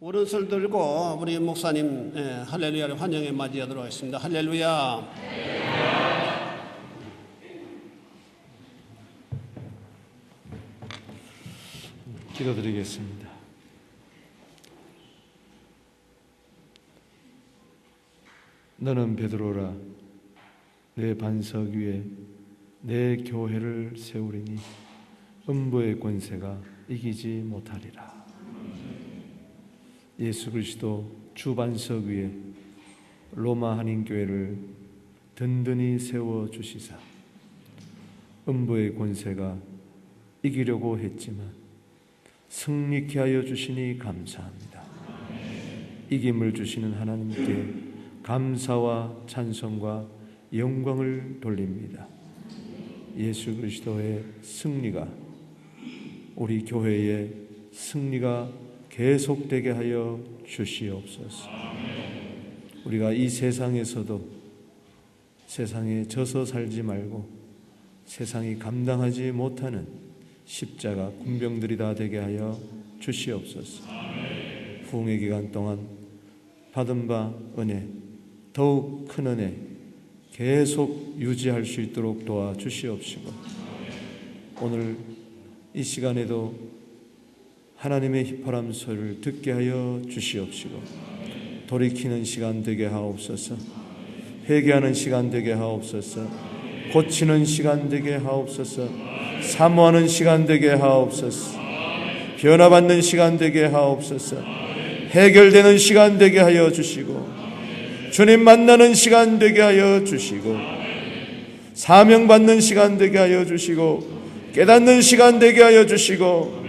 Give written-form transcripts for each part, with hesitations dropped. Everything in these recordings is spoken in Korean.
오른손 들고 우리 목사님 할렐루야를 환영에 맞이하도록 하겠습니다. 할렐루야. 기도드리겠습니다. 너는 베드로라, 내 반석 위에 내 교회를 세우리니 음부의 권세가 이기지 못하리라. 예수 그리스도 주 반석 위에 로마 한인교회를 든든히 세워주시사 음부의 권세가 이기려고 했지만 승리케 하여 주시니 감사합니다. 이김을 주시는 하나님께 감사와 찬송과 영광을 돌립니다. 예수 그리스도의 승리가, 우리 교회의 승리가 계속되게 하여 주시옵소서. 우리가 이 세상에서도 세상에 져서 살지 말고 세상이 감당하지 못하는 십자가 군병들이 다 되게 하여 주시옵소서. 부흥의 기간 동안 받은 바 은혜, 더욱 큰 은혜 계속 유지할 수 있도록 도와주시옵시고, 오늘 이 시간에도 하나님의 휘파람 소리를 듣게 하여 주시옵시고, 돌이키는 시간 되게 하옵소서. 회개하는 시간 되게 하옵소서. 고치는 시간 되게 하옵소서. 사모하는 시간 되게 하옵소서. 변화받는 시간 되게 하옵소서. 해결되는 시간 되게 하여 주시고, 주님 만나는 시간 되게 하여 주시고, 사명받는 시간 되게 하여 주시고, 깨닫는 시간 되게 하여 주시고,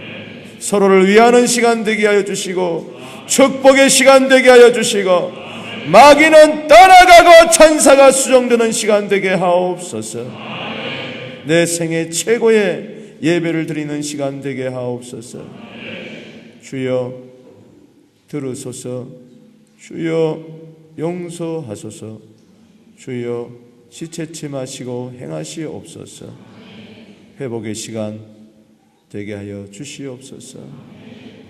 서로를 위하는 시간 되게 하여 주시고, 축복의 시간 되게 하여 주시고, 마귀는 떠나가고 천사가 수종되는 시간 되게 하옵소서. 내 생애 최고의 예배를 드리는 시간 되게 하옵소서. 주여 들으소서. 주여 용서하소서. 주여 지체치 마시고 행하시옵소서. 회복의 시간 되게 하여 주시옵소서.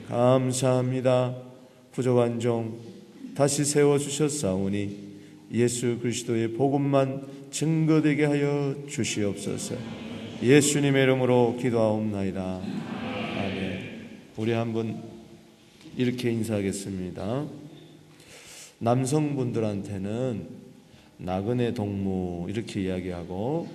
감사합니다. 부족한 종 다시 세워주셨사오니 예수 그리스도의 복음만 증거되게 하여 주시옵소서. 예수님의 이름으로 기도하옵나이다. 아멘. 우리 한번 이렇게 인사하겠습니다. 남성분들한테는 나그네 동무 이렇게 이야기하고,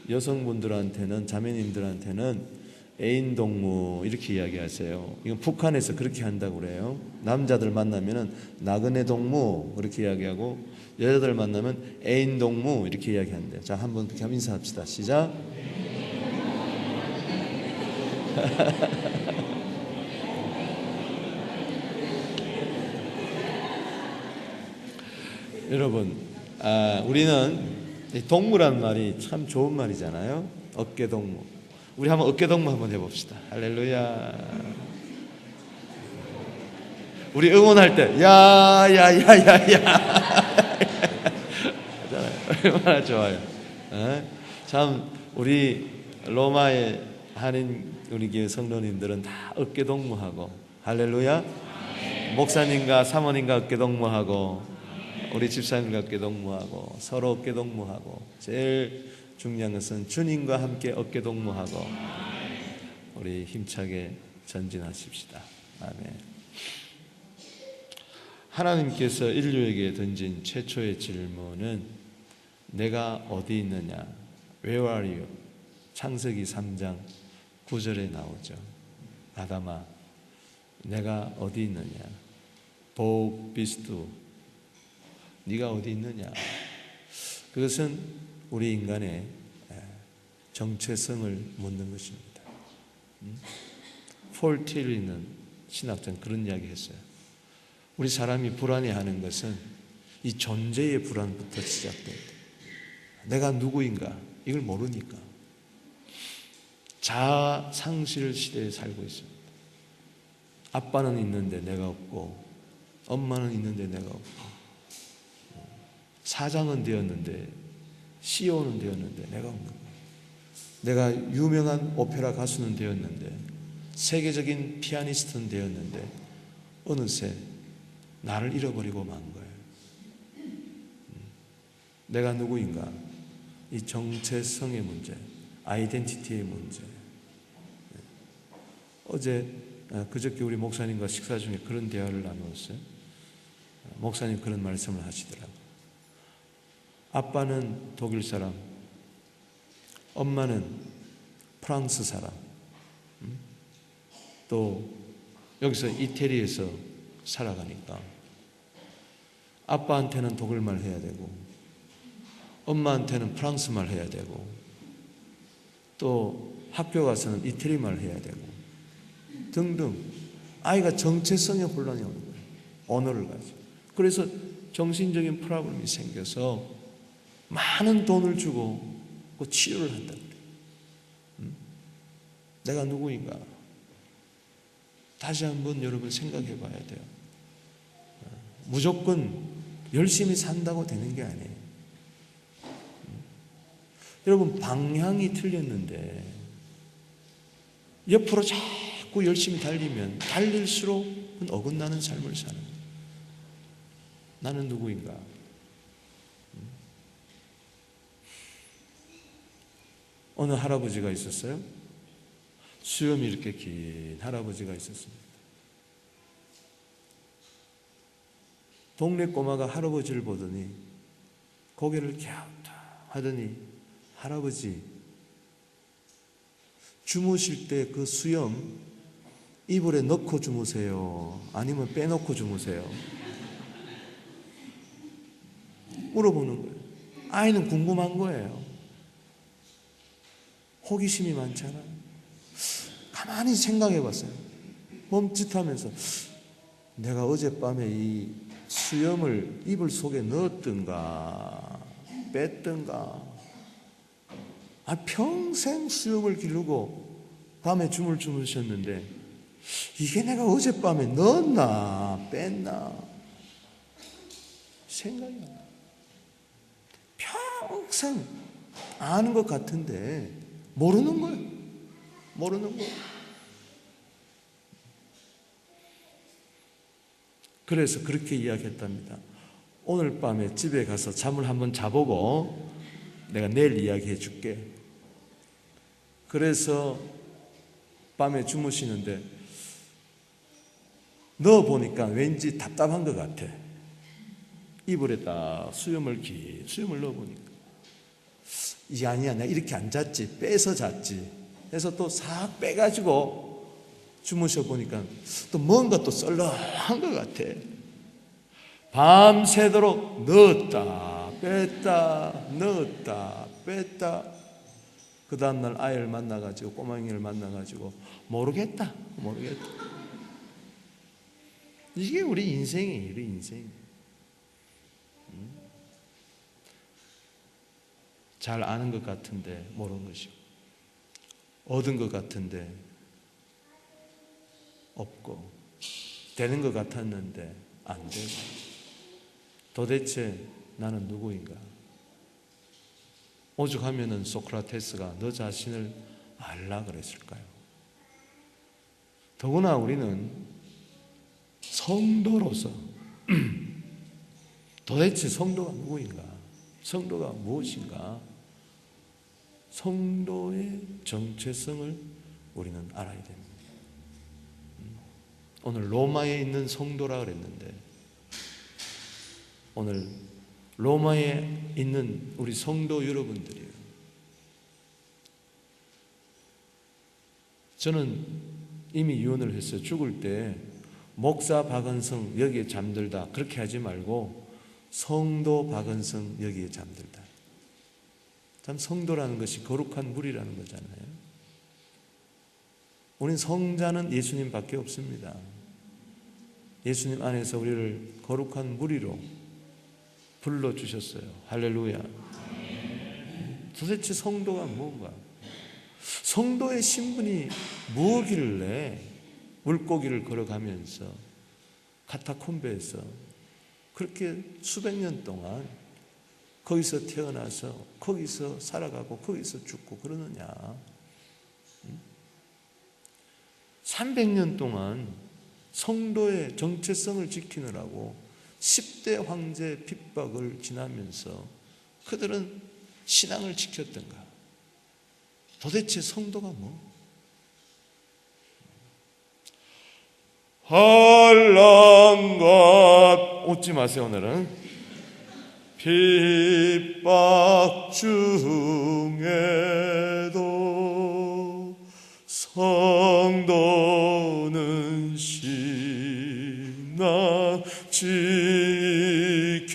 여성분들한테는, 자매님들한테는 애인 동무 이렇게 이야기하세요. 이건 북한에서 그렇게 한다고 그래요. 남자들 만나면은 나그네 동무 이렇게 이야기하고, 여자들 만나면 애인 동무 이렇게 이야기한대요. 자, 한번 그렇게 한번 인사합시다. 시작. 여러분, 우리는 동무란 말이 참 좋은 말이잖아요. 어깨 동무. 우리 한번 어깨 동무 한번 해봅시다. 할렐루야. 우리 응원할 때 야야야야야 얼마나 좋아요. 참 우리 로마의 한인 우리 교회 성도님들은 다 어깨 동무하고, 할렐루야. 목사님과 사모님과 어깨 동무하고, 우리 집사님과 어깨 동무하고, 서로 어깨 동무하고, 제일 중요한 것은 주님과 함께 어깨 동무하고 우리 힘차게 전진하십시다. 아멘. 하나님께서 인류에게 던진 최초의 질문은 내가 어디 있느냐? Where are you? 창세기 3장 9절에 나오죠. 아담아, 내가 어디 있느냐? 복 비스두, 네가 어디 있느냐? 그것은 우리 인간의 정체성을 묻는 것입니다. 폴 틸리는 신학자는 그런 이야기 했어요. 우리 사람이 불안해하는 것은 이 존재의 불안부터 시작된다. 내가 누구인가? 이걸 모르니까. 자아 상실 시대에 살고 있습니다. 아빠는 있는데 내가 없고, 엄마는 있는데 내가 없고, 사장은 되었는데, CEO는 되었는데 내가 없는 거예요. 내가 유명한 오페라 가수는 되었는데, 세계적인 피아니스트는 되었는데 어느새 나를 잃어버리고 만 거예요. 내가 누구인가? 이 정체성의 문제, 아이덴티티의 문제. 어제 그저께 우리 목사님과 식사 중에 그런 대화를 나누었어요. 목사님 그런 말씀을 하시더라고요. 아빠는 독일 사람, 엄마는 프랑스 사람, 또 여기서 이태리에서 살아가니까 아빠한테는 독일말 해야 되고 엄마한테는 프랑스말 해야 되고 또 학교 가서는 이태리말 해야 되고 등등 아이가 정체성의 혼란이 오는 거예요. 언어를 가지고. 그래서 정신적인 프로블럼이 생겨서 많은 돈을 주고 그 치료를 한다 그래요. 내가 누구인가? 다시 한번 여러분 생각해 봐야 돼요. 무조건 열심히 산다고 되는 게 아니에요. 여러분 방향이 틀렸는데 옆으로 자꾸 열심히 달리면 달릴수록 어긋나는 삶을 사는 거예요. 나는 누구인가? 어느 할아버지가 있었어요. 수염이 이렇게 긴 할아버지가 있었습니다. 동네 꼬마가 할아버지를 보더니 고개를 갸웃다 하더니 할아버지 주무실 때 그 수염 이불에 넣고 주무세요? 아니면 빼놓고 주무세요? 물어보는 거예요. 아이는 궁금한 거예요. 호기심이 많잖아요. 가만히 생각해 봤어요. 멈칫하면서 내가 어젯밤에 이 수염을 이불 속에 넣었던가 뺐던가 평생 수염을 기르고 밤에 춤을 주무셨는데 이게 내가 어젯밤에 넣었나 뺐나 생각이 안 나요. 평생 아는 것 같은데 모르는 거예요. 모르는 거예요. 그래서 그렇게 이야기했답니다. 오늘 밤에 집에 가서 잠을 한번 자보고 내가 내일 이야기해 줄게. 그래서 밤에 주무시는데 넣어보니까 왠지 답답한 것 같아. 이불에다 수염을 넣어보니까 이게 아니야, 내가 이렇게 안 잤지, 빼서 잤지 해서 또 싹 빼가지고 주무셔 보니까 또 뭔가 또 썰렁한 것 같아. 밤새도록 넣었다 뺐다 넣었다 뺐다. 그 다음날 아이를 만나가지고 꼬맹이를 만나가지고 모르겠다. 이게 우리 인생이에요. 우리 인생. 잘 아는 것 같은데 모르는 것이고 얻은 것 같은데 없고 되는 것 같았는데 안 되고 도대체 나는 누구인가? 오죽하면은 소크라테스가 너 자신을 알라 그랬을까요? 더구나 우리는 성도로서 도대체 성도가 누구인가? 성도가 무엇인가? 성도의 정체성을 우리는 알아야 됩니다. 오늘 로마에 있는 성도라 그랬는데 오늘 로마에 있는 우리 성도 여러분들이에요. 저는 이미 유언을 했어요. 죽을 때 목사 박은성 여기에 잠들다 그렇게 하지 말고 성도 박은성 여기에 잠들다. 참 성도라는 것이 거룩한 무리라는 거잖아요. 우린 성자는 예수님밖에 없습니다. 예수님 안에서 우리를 거룩한 무리로 불러주셨어요. 할렐루야. 도대체 성도가 뭔가? 성도의 신분이 무엇이길래 물고기를 걸어가면서 카타콤베에서 그렇게 수백 년 동안 거기서 태어나서 거기서 살아가고 거기서 죽고 그러느냐? 300년 동안 성도의 정체성을 지키느라고 10대 황제 핍박을 지나면서 그들은 신앙을 지켰던가? 도대체 성도가 뭐? 한란과 웃지 마세요. 오늘은 핍박 중에도 성도는 신앙 지켰네.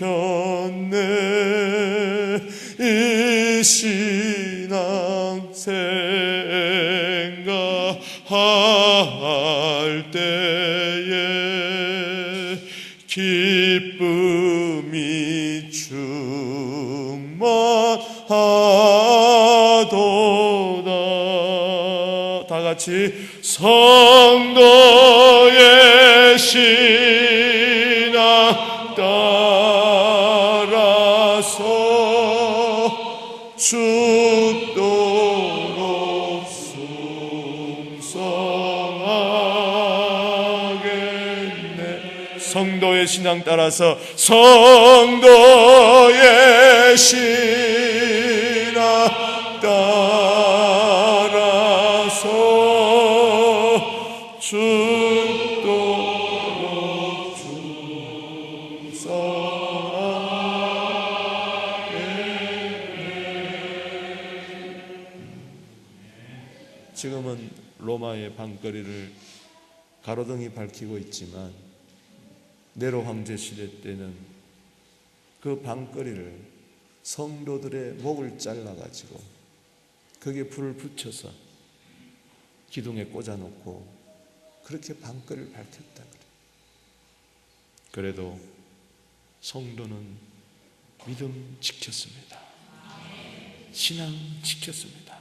이 신앙 생각할 때에 기쁨이 충만하도다. 다 같이 성도의 신앙 따라서 죽도록 충성하겠네. 성도의 신앙 따라서 성도의 신앙 따라서 죽도록 충성하겠네. 지금은 로마의 방거리를 가로등이 밝히고 있지만 네로 황제 시대 때는 그 방거리를 성도들의 목을 잘라가지고 거기에 불을 붙여서 기둥에 꽂아놓고 그렇게 방거리를 밝혔다 그래. 그래도 성도는 믿음 지켰습니다. 신앙 지켰습니다.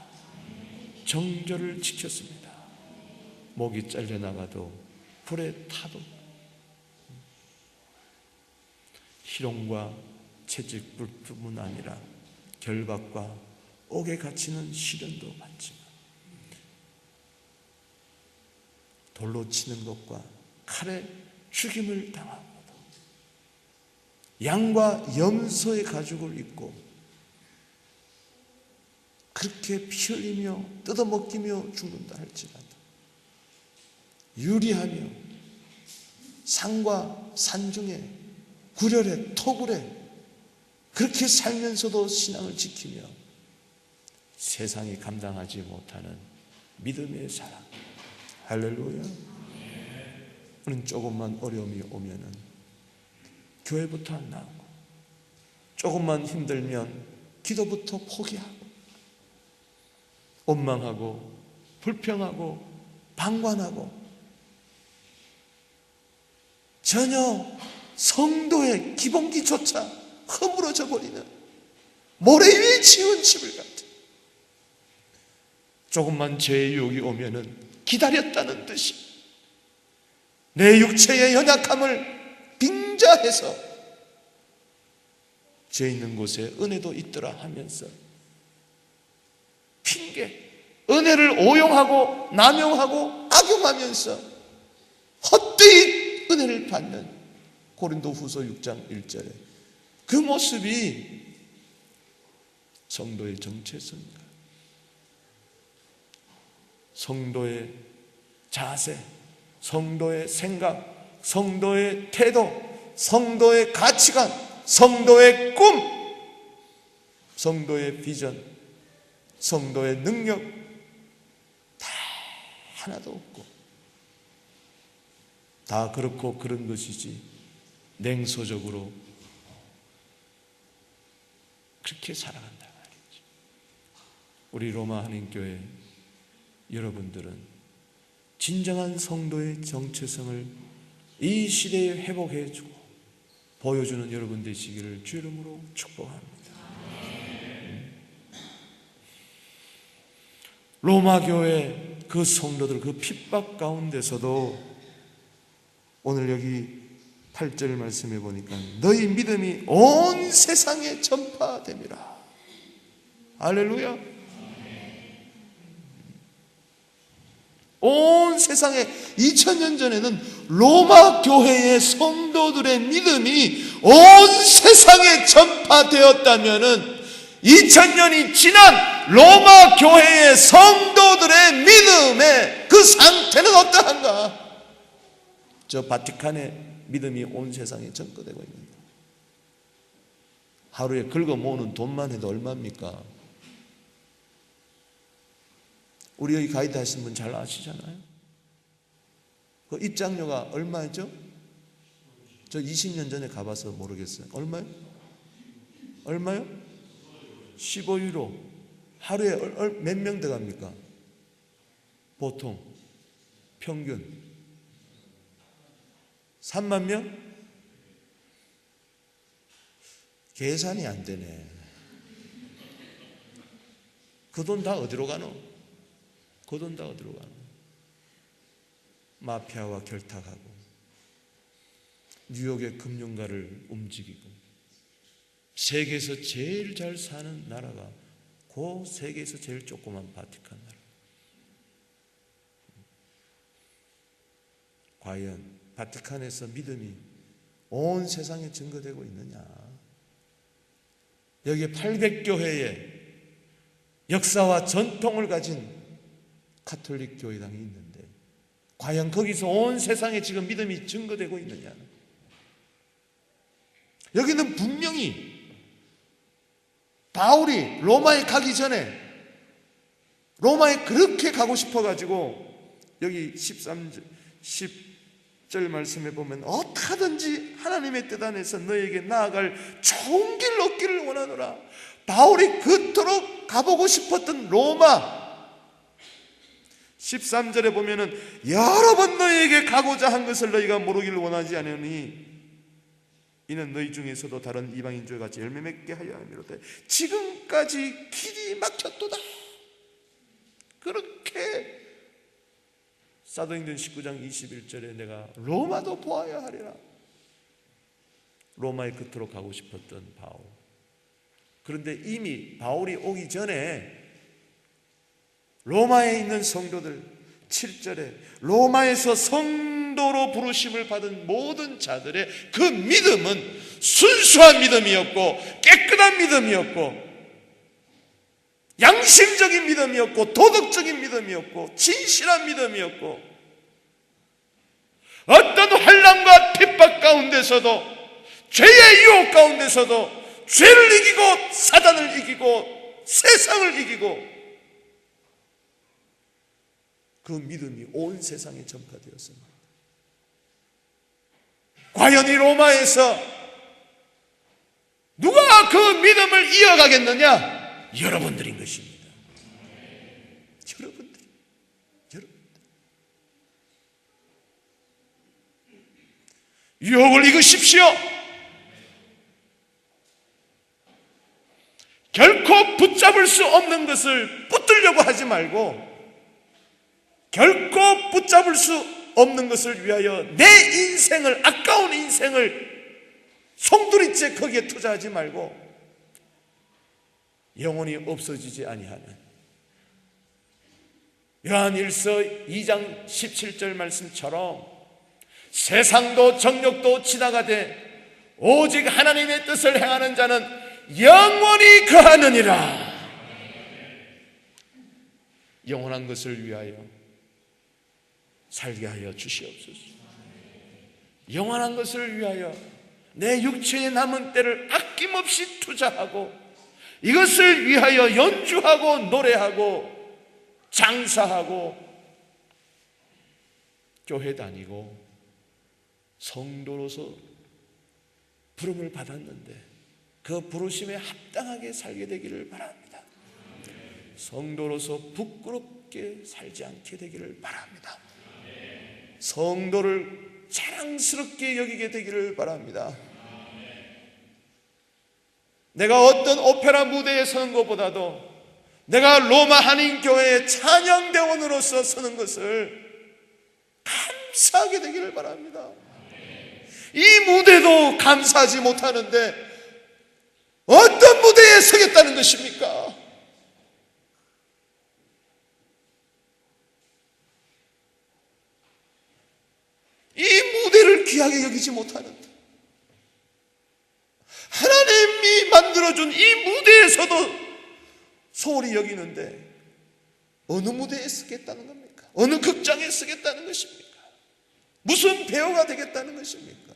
정절을 지켰습니다. 목이 잘려나가도 불에 타도 희롱과 채찍불뿐만 아니라 결박과 옥에 갇히는 시련도 받지만 돌로 치는 것과 칼에 죽임을 당하고도 양과 염소의 가죽을 입고 그렇게 피 흘리며 뜯어먹기며 죽는다 할지라도 유리하며 산과 산중에 구렬에 토굴에 그렇게 살면서도 신앙을 지키며 세상이 감당하지 못하는 믿음의 사랑. 할렐루야. 우리는 조금만 어려움이 오면은 교회부터 안 나오고 조금만 힘들면 기도부터 포기하고 원망하고 불평하고 방관하고 전혀 성도의 기본기조차 허물어져 버리는 모래 위에 지은 집을 같은 조금만 죄의 유혹이 오면은 기다렸다는 듯이 내 육체의 연약함을 빙자해서 죄 있는 곳에 은혜도 있더라 하면서 핑계, 은혜를 오용하고 남용하고 악용하면서 헛되이 은혜를 받는 고린도후서 6장 1절에 그 모습이 성도의 정체성인가? 성도의 자세, 성도의 생각, 성도의 태도, 성도의 가치관, 성도의 꿈, 성도의 비전, 성도의 능력 다 하나도 없고 다 그렇고 그런 것이지 냉소적으로 그렇게 살아간다 말이지. 우리 로마 한인교회 여러분들은 진정한 성도의 정체성을 이 시대에 회복해주고 보여주는 여러분 되시기를 주 이름으로 축복합니다. 로마 교회 그 성도들 그 핍박 가운데서도 오늘 여기 8절 말씀해 보니까 너희 믿음이 온 세상에 전파됨이라. 할렐루야. 온 세상에 2000년 전에는 로마 교회의 성도들의 믿음이 온 세상에 전파되었다면은 2000년이 지난 로마 교회의 성도들의 믿음의 그 상태는 어떠한가? 저 바티칸의 믿음이 온 세상에 전거되고 있습니다. 하루에 긁어 모으는 돈만 해도 얼마입니까? 우리 여기 가이드 하신 분 잘 아시잖아요. 그 입장료가 얼마죠? 저 20년 전에 가봐서 모르겠어요. 얼마요? 얼마요? 15유로. 하루에 몇 명 들어갑니까? 보통 평균 3만 명? 계산이 안 되네. 그 돈 다 어디로 가노? 그 돈 다 어디로 가노? 마피아와 결탁하고 뉴욕의 금융가를 움직이고 세계에서 제일 잘 사는 나라가 그 세계에서 제일 조그만 바티칸 나라. 과연 바티칸에서 믿음이 온 세상에 증거되고 있느냐? 여기에 800교회의 역사와 전통을 가진 가톨릭 교회당이 있는데 과연 거기서 온 세상에 지금 믿음이 증거되고 있느냐? 여기는 분명히 바울이 로마에 가기 전에 로마에 그렇게 가고 싶어가지고 여기 10절 말씀에 보면 어떻게든지 하나님의 뜻 안에서 너에게 나아갈 좋은 길 얻기를 원하노라. 바울이 그토록 가보고 싶었던 로마 13절에 보면은 여러 번 너희에게 가고자 한 것을 너희가 모르기를 원하지 않으니 이는 너희 중에서도 다른 이방인들과 같이 열매 맺게 하려 함이로다. 지금까지 길이 막혔도다. 그렇게 사도행전 19장 21절에 내가 로마도 보아야 하리라. 로마에 그토록 가고 싶었던 바울. 그런데 이미 바울이 오기 전에 로마에 있는 성도들 7절에 로마에서 성도로 부르심을 받은 모든 자들의 그 믿음은 순수한 믿음이었고 깨끗한 믿음이었고 양심적인 믿음이었고 도덕적인 믿음이었고 진실한 믿음이었고 어떤 환난과 핍박 가운데서도 죄의 유혹 가운데서도 죄를 이기고 사단을 이기고 세상을 이기고 그 믿음이 온 세상에 전파되었습니다. 과연 이 로마에서 누가 그 믿음을 이어가겠느냐? 여러분들인 것입니다. 여러분들. 유혹을 이기십시오. 결코 붙잡을 수 없는 것을 붙들려고 하지 말고 결코 붙잡을 수 없는 것을 위하여 내 인생을 아까운 인생을 송두리째 거기에 투자하지 말고 영원히 없어지지 아니하는 요한일서 2장 17절 말씀처럼 세상도 정욕도 지나가되 오직 하나님의 뜻을 행하는 자는 영원히 거하느니라. 영원한 것을 위하여 살게 하여 주시옵소서. 영원한 것을 위하여 내 육체의 남은 때를 아낌없이 투자하고 이것을 위하여 연주하고 노래하고 장사하고 교회 다니고 성도로서 부름을 받았는데 그 부르심에 합당하게 살게 되기를 바랍니다. 성도로서 부끄럽게 살지 않게 되기를 바랍니다. 성도를 자랑스럽게 여기게 되기를 바랍니다. 내가 어떤 오페라 무대에 서는 것보다도 내가 로마 한인교회의 찬양대원으로서 서는 것을 감사하게 되기를 바랍니다. 이 무대도 감사하지 못하는데 어떤 무대에 서겠다는 것입니까? 여기지 못하는데, 하나님이 만들어준 이 무대에서도 소홀히 여기는데 어느 무대에 쓰겠다는 겁니까? 어느 극장에 쓰겠다는 것입니까? 무슨 배우가 되겠다는 것입니까?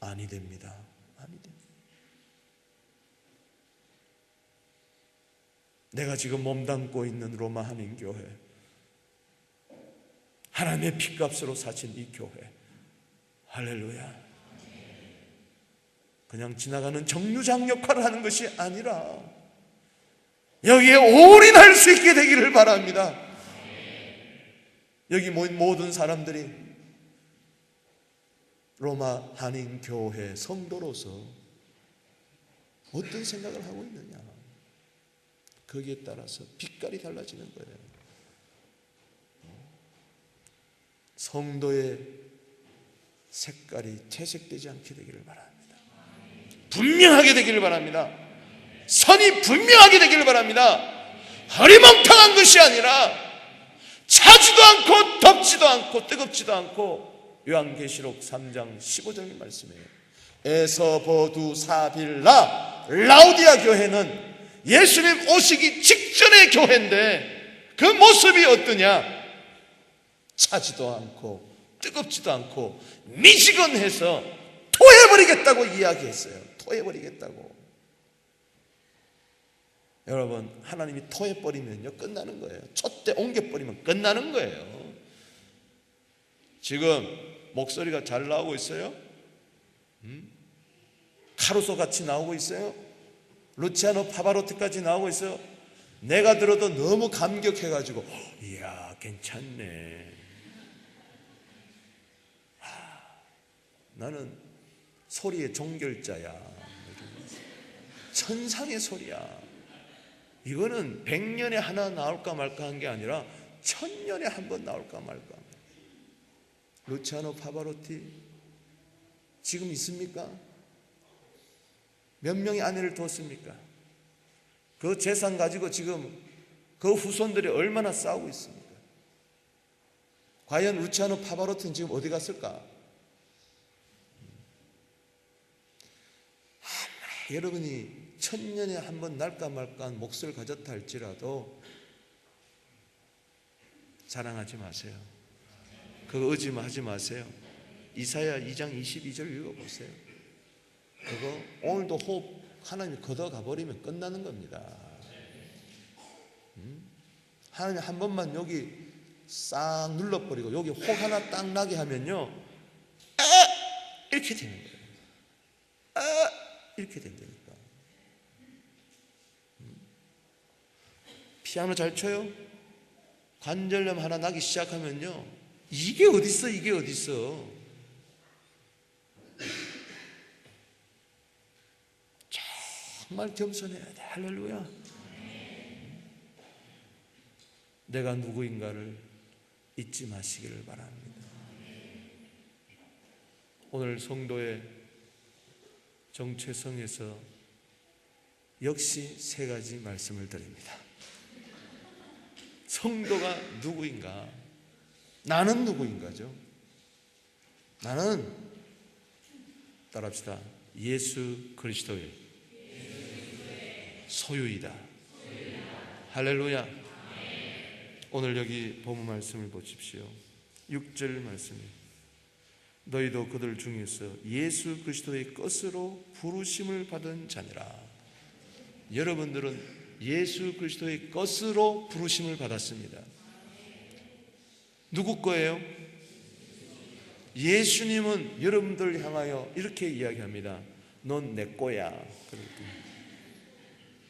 아니 됩니다. 아니 됩니다. 내가 지금 몸담고 있는 로마 한인교회, 하나님의 피값으로 사신 이 교회, 할렐루야, 그냥 지나가는 정류장 역할을 하는 것이 아니라 여기에 올인할 수 있게 되기를 바랍니다. 여기 모인 모든 사람들이 로마 한인교회 성도로서 어떤 생각을 하고 있느냐, 거기에 따라서 빛깔이 달라지는 거예요. 성도의 색깔이 퇴색되지 않게 되기를 바랍니다. 분명하게 되기를 바랍니다. 선이 분명하게 되기를 바랍니다. 허리멍텅한 것이 아니라 차지도 않고 덥지도 않고 뜨겁지도 않고, 요한계시록 3장 15절의 말씀이에요. 에서보두사빌라 라우디아 교회는 예수님 오시기 직전의 교회인데 그 모습이 어떠냐? 차지도 않고 뜨겁지도 않고 미지근해서 토해버리겠다고 이야기했어요. 토해버리겠다고. 여러분, 하나님이 토해버리면요 끝나는 거예요. 촛대 옮겨버리면 끝나는 거예요. 지금 목소리가 잘 나오고 있어요? 카루소 같이 나오고 있어요? 루치아노 파바로티까지 나오고 있어요? 내가 들어도 너무 감격해가지고 이야 괜찮네. 나는 소리의 종결자야. 천상의 소리야. 이거는 100년에 하나 나올까 말까 한 게 아니라 1000년에 한 번 나올까 말까. 루치아노 파바로티 지금 있습니까? 몇 명의 아내를 뒀습니까? 그 재산 가지고 지금 그 후손들이 얼마나 싸우고 있습니까? 과연 루치아노 파바로티는 지금 어디 갔을까? 여러분이 1000년에 한 번 날까 말까 한 몫을 가졌다 할지라도 자랑하지 마세요. 그거 의심하지 마세요. 이사야 2장 22절 읽어보세요. 그거 오늘도 호흡 하나님이 걷어가 버리면 끝나는 겁니다. 하나님 한 번만 여기 싹 눌러버리고 여기 혹 하나 딱 나게 하면요 이렇게 되는 거예요. 이렇게 된다니까. 피아노 잘 쳐요? 관절염 하나 나기 시작하면요 이게 어딨어, 이게 어딨어. 정말 겸손해야 돼. 할렐루야. 내가 누구인가를 잊지 마시기를 바랍니다. 오늘 성도의 정체성에서 역시 세 가지 말씀을 드립니다. 성도가 누구인가? 나는 누구인가죠? 나는 따라합시다. 예수 그리스도의 소유이다. 할렐루야. 오늘 여기 본문 말씀을 보십시오. 6절 말씀이 너희도 그들 중에서 예수 그리스도의 것으로 부르심을 받은 자니라. 여러분들은 예수 그리스도의 것으로 부르심을 받았습니다. 누구 거예요? 예수님은 여러분들 향하여 이렇게 이야기합니다. 넌 내 거야.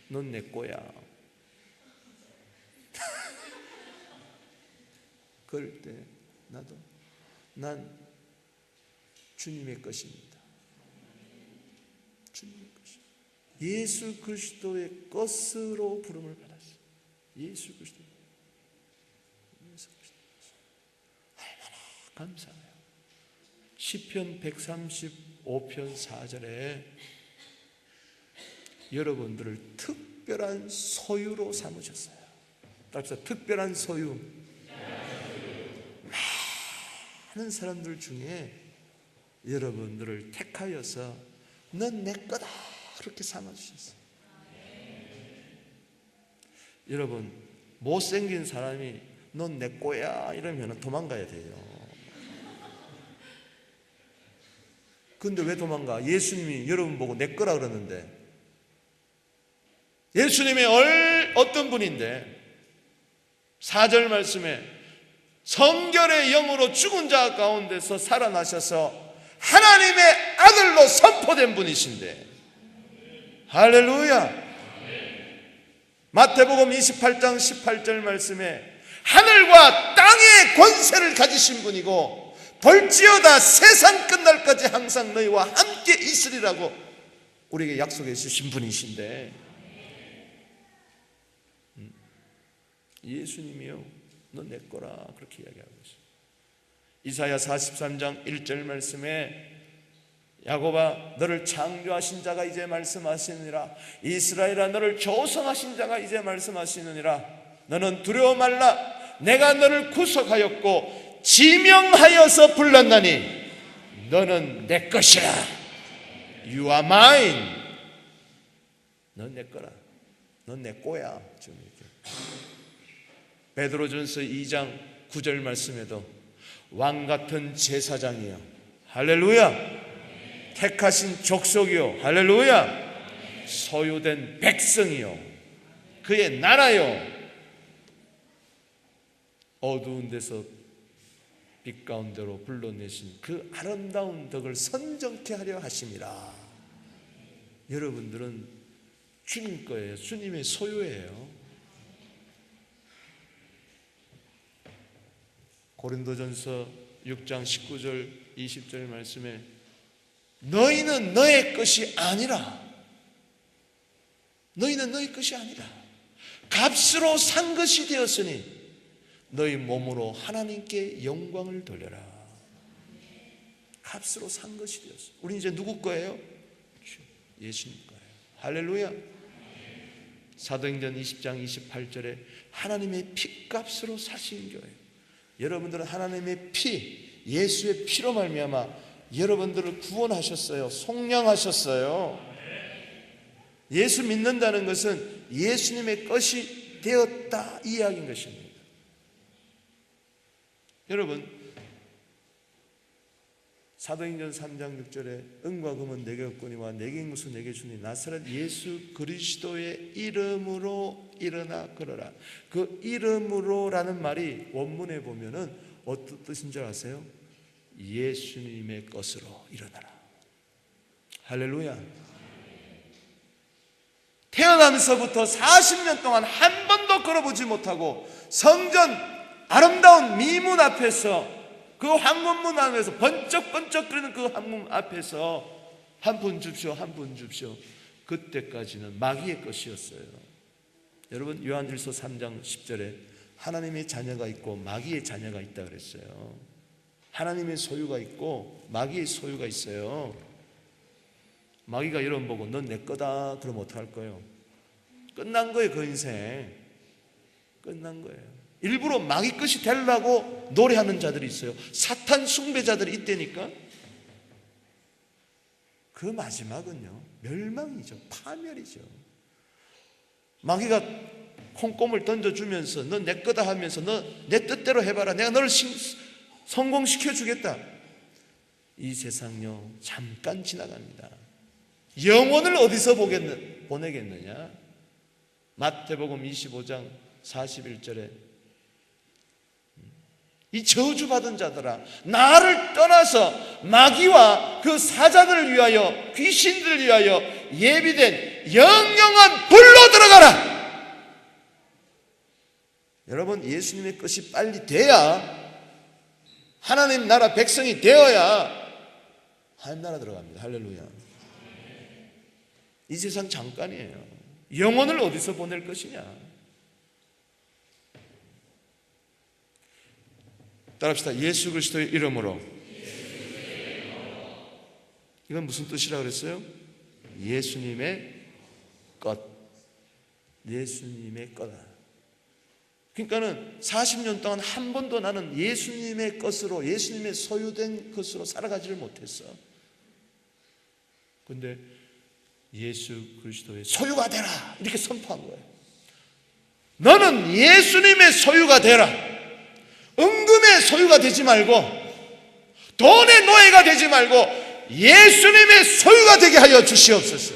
넌 내 거야. 그럴 때 나도 난 주님의 것입니다. 주님의 것입니다. 예수 그리스도의 것으로 부름을 받았어요. 예수 그리스도. 예수 그리스도. 얼마나 감사해요. 시편 135편 4절에 여러분들을 특별한 소유로 삼으셨어요. 따라서 특별한 소유. 많은 사람들 중에 여러분들을 택하여서 넌 내 거다 그렇게 삼아주셨어요. 여러분, 못생긴 사람이 넌 내 거야 이러면 도망가야 돼요. 근데 왜 도망가? 예수님이 여러분 보고 내 거라 그러는데, 예수님이 어떤 분인데 4절 말씀에 성결의 영으로 죽은 자 가운데서 살아나셔서 하나님의 아들로 선포된 분이신데, 할렐루야. 마태복음 28장 18절 말씀에 하늘과 땅의 권세를 가지신 분이고 볼지어다 세상 끝날까지 항상 너희와 함께 있으리라고 우리에게 약속해 주신 분이신데, 예수님이요 너 내 거라 그렇게 이야기하고 있어요. 이사야 43장 1절 말씀에 야곱아 너를 창조하신 자가 이제 말씀하시느니라, 이스라엘아 너를 조성하신 자가 이제 말씀하시느니라, 너는 두려워 말라, 내가 너를 구속하였고 지명하여서 불렀나니 너는 내 것이라. You are mine. 넌 내 거라. 넌 내 거야. 좀 이렇게. 베드로전서 2장 9절 말씀에도 왕 같은 제사장이요, 할렐루야, 택하신 족속이요, 할렐루야, 소유된 백성이요, 그의 나라요, 어두운 데서 빛 가운데로 불러내신 그 아름다운 덕을 선정케 하려 하심이라. 여러분들은 주님 거예요. 주님의 소유예요. 고린도전서 6장 19절 20절 말씀에 너희는 너의 것이 아니라, 너희는 너희 것이 아니라 값으로 산 것이 되었으니 너희 몸으로 하나님께 영광을 돌려라. 값으로 산 것이 되었어. 우리 이제 누구 거예요? 예수님 거예요. 할렐루야. 사도행전 20장 28절에 하나님의 피값으로 사신 교회. 여러분들은 하나님의 피, 예수의 피로 말미암아 여러분들을 구원하셨어요. 속량하셨어요. 예수 믿는다는 것은 예수님의 것이 되었다 이 이야기인 것입니다. 여러분, 사도행전 3장 6절에 은과 금은 내게 없거니와 내게 있는 것은 내게 주니 나사렛 예수 그리스도의 이름으로 일어나 걸어라. 그 이름으로라는 말이 원문에 보면은 어떤 뜻인 줄 아세요? 예수님의 것으로 일어나라. 할렐루야. 태어나면서부터 40년 동안 한 번도 걸어보지 못하고 성전 아름다운 미문 앞에서, 그 황금문 안에서 번쩍번쩍거리는 그 황금 앞에서 한 푼 줍쇼, 한 푼 줍쇼. 그때까지는 마귀의 것이었어요. 여러분, 요한일서 3장 10절에 하나님의 자녀가 있고 마귀의 자녀가 있다 그랬어요. 하나님의 소유가 있고 마귀의 소유가 있어요. 마귀가 여러분 보고 넌 내 거다 그러면 어떡할 거예요? 끝난 거예요. 그 인생 끝난 거예요. 일부러 마귀 것이 되려고 노래하는 자들이 있어요. 사탄 숭배자들이 있다니까. 그 마지막은요 멸망이죠. 파멸이죠. 마귀가 콩고물 던져주면서 너 내 거다 하면서 너 내 뜻대로 해봐라, 내가 너를 성공시켜 주겠다. 이 세상요 잠깐 지나갑니다. 영혼을 어디서 보내겠느냐. 마태복음 25장 41절에 이 저주받은 자들아, 나를 떠나서 마귀와 그 사자들을 위하여, 귀신들을 위하여 예비된 영영한 불로 들어가라. 여러분, 예수님의 것이 빨리 돼야, 하나님 나라 백성이 되어야 하나님 나라 들어갑니다. 할렐루야. 이 세상 잠깐이에요. 영혼을 어디서 보낼 것이냐. 따라합시다. 예수 그리스도의 이름으로. 이건 무슨 뜻이라고 그랬어요? 예수님의 것. 예수님의 거다. 그러니까는 40년 동안 한 번도 나는 예수님의 것으로, 예수님의 소유된 것으로 살아가지를 못했어. 근데 예수 그리스도의 소유가 되라 이렇게 선포한 거예요. 너는 예수님의 소유가 되라. 은금의 소유가 되지 말고, 돈의 노예가 되지 말고 예수님의 소유가 되게 하여 주시옵소서.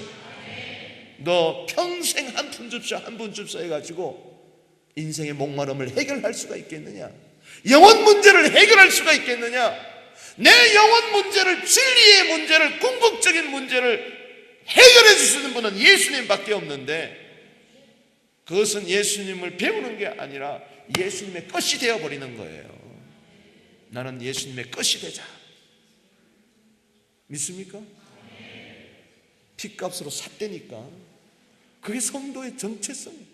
너 평생 한 푼 줍쇼 한 푼 줍쇼 해가지고 인생의 목마름을 해결할 수가 있겠느냐? 영혼 문제를 해결할 수가 있겠느냐? 내 영혼 문제를, 진리의 문제를, 궁극적인 문제를 해결해 주시는 분은 예수님밖에 없는데, 그것은 예수님을 배우는 게 아니라 예수님의 것이 되어버리는 거예요. 나는 예수님의 것이 되자. 믿습니까? 핏값으로 샀다니까. 그게 성도의 정체성이에요.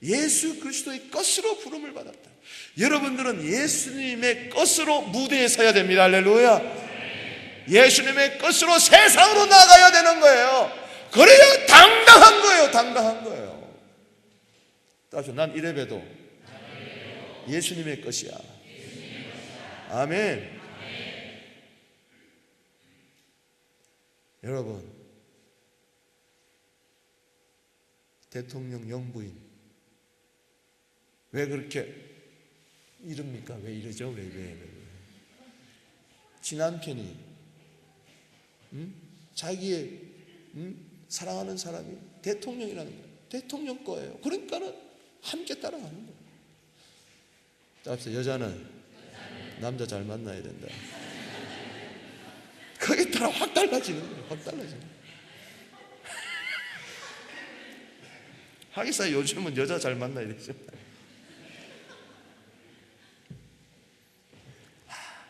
예수 그리스도의 것으로 부름을 받았다. 여러분들은 예수님의 것으로 무대에 서야 됩니다. 할렐루야. 예수님의 것으로 세상으로 나가야 되는 거예요. 그래야 당당한 거예요. 당당한 거예요. 따라서 난 이래봬도 예수님의 것이야. 아멘. 여러분, 대통령 영부인 왜 그렇게 이럽니까? 왜 이러죠? 왜? 친남편이 자기의 사랑하는 사람이 대통령이라는 거예요. 대통령 거예요. 그러니까는 함께 따라가는 거예요. 따라서 여자는 남자 잘 만나야 된다. 거기에 따라 확 달라지는 거예요. 확 달라지는 거예요. 하기사 요즘은 여자 잘 만나야 되죠.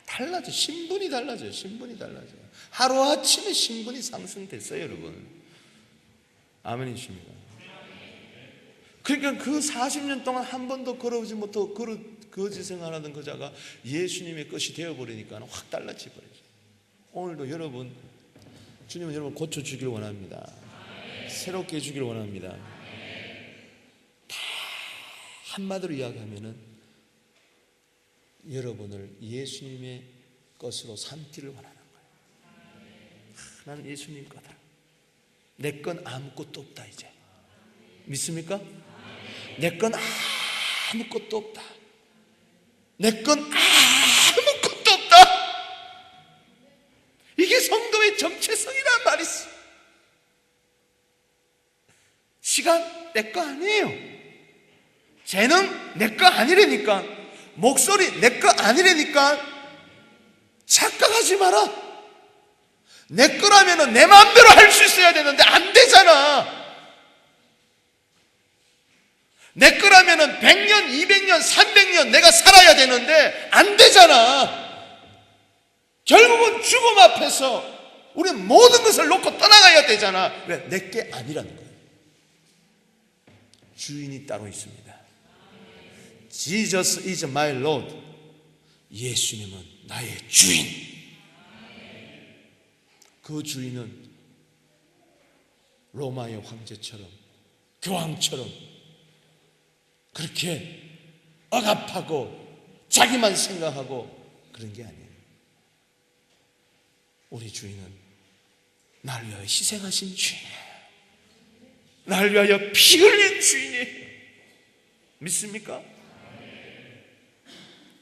달라져. 신분이 달라져요. 신분이 달라져요. 하루아침에 신분이 상승됐어요, 여러분. 아멘이십니까? 그러니까 그 40년 동안 한 번도 걸어오지 못하고 거지 생활하던 그 자가 예수님의 것이 되어버리니까 확 달라져 버리죠. 오늘도 여러분, 주님은 여러분 고쳐주길 원합니다. 새롭게 해주길 원합니다. 다 한마디로 이야기하면은 여러분을 예수님의 것으로 삼기를 원하는 거예요. 나는 예수님 거다. 내 건 아무것도 없다 이제. 믿습니까? 내 건 아무것도 없다. 내 건 아무것도 없다. 이게 성도의 정체성이란 말이 있어. 시간 내 거 아니에요. 재능 내 거 아니라니까. 목소리 내 거 아니라니까. 착각하지 마라. 내 거라면 내 마음대로 할 수 있어야 되는데 안 되잖아. 내 거라면 100년, 200년, 300년 내가 살아야 되는데 안 되잖아. 결국은 죽음 앞에서 우리는 모든 것을 놓고 떠나가야 되잖아. 왜? 내 게 아니라는 거예요. 주인이 따로 있습니다. Jesus is my Lord. 예수님은 나의 주인. 그 주인은 로마의 황제처럼, 교황처럼 그렇게 억압하고 자기만 생각하고 그런 게 아니에요. 우리 주인은 나를 위하여 희생하신 주인이에요. 나를 위하여 피 흘린 주인이에요. 믿습니까?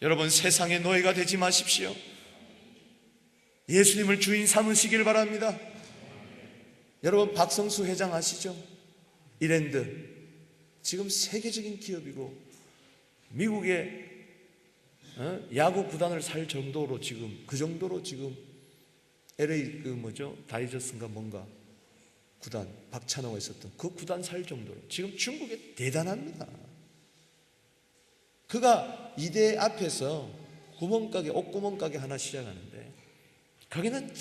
여러분, 세상의 노예가 되지 마십시오. 예수님을 주인 삼으시길 바랍니다. 여러분, 박성수 회장 아시죠? 이랜드. 지금 세계적인 기업이고 미국의 야구 구단을 살 정도로 지금 그 정도로 지금 LA 다이저스인가 뭔가 구단 박찬호가 있었던 그 구단 살 정도로 지금 중국에 대단합니다. 그가 이대 앞에서 옷구멍 가게 하나 시작하는데 거기는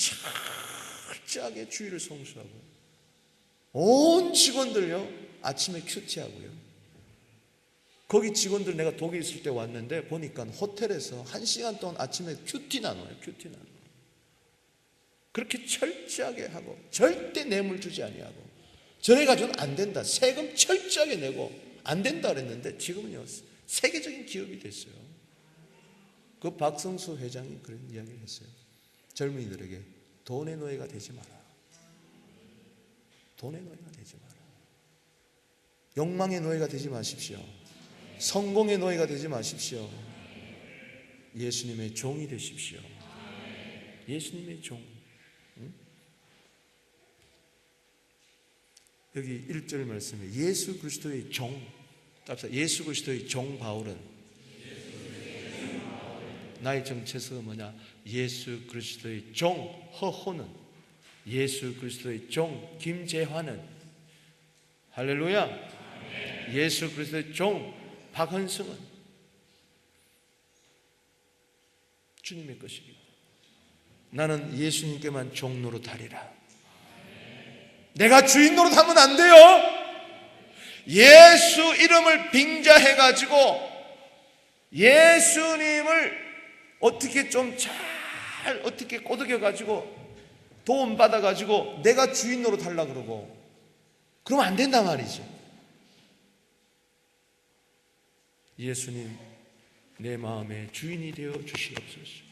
철저하게 주의를 성수하고 온 직원들요 아침에 큐티하고요. 거기 직원들 내가 독일 있을 때 왔는데 보니까 호텔에서 1시간 동안 아침에 큐티 나눠요. 그렇게 철저하게 하고 절대 뇌물 주지 아니하고 저래가지고는 안 된다. 세금 철저하게 내고 안 된다 그랬는데 지금은요 세계적인 기업이 됐어요. 그 박성수 회장이 그런 이야기를 했어요. 젊은이들에게 돈의 노예가 되지 마라. 돈의 노예가 되지 마라. 욕망의 노예가 되지 마십시오. 성공의 노예가 되지 마십시오. 예수님의 종이 되십시오. 예수님의 종. 응? 여기 1절 말씀에 예수 그리스도의 종. 예수 그리스도의 종 바울은 나의 정체성은 뭐냐? 예수 그리스도의 종 허호는, 예수 그리스도의 종 김재환은, 할렐루야. 예수 그리스도의 종 박헌승은 주님의 것입니다. 나는 예수님께만 종 노릇하리라. 내가 주인 노릇하면 안 돼요. 예수 이름을 빙자해가지고 예수님을 어떻게 좀 잘 어떻게 꼬드겨가지고 도움 받아가지고 내가 주인 노릇하려고 그러고 그러면 안 된단 말이지. 예수님 내 마음의 주인이 되어 주시옵소서.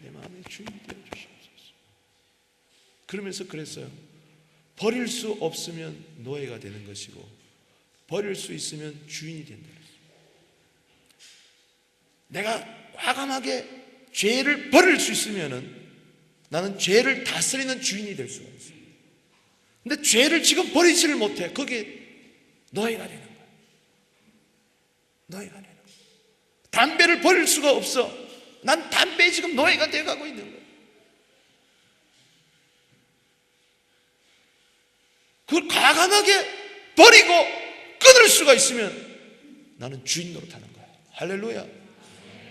내 마음의 주인이 되어 주시옵소서. 그러면서 그랬어요. 버릴 수 없으면 노예가 되는 것이고 버릴 수 있으면 주인이 된다. 내가 과감하게 죄를 버릴 수 있으면은 나는 죄를 다스리는 주인이 될 수가 있어요. 근데 죄를 지금 버리지를 못해. 거기에 노예가 되는 거야. 노예가 되는 거야. 담배를 버릴 수가 없어. 난 담배에 지금 노예가 돼가고 있는 거야. 그걸 과감하게 버리고 끊을 수가 있으면 나는 주인 노릇하는 거야. 할렐루야.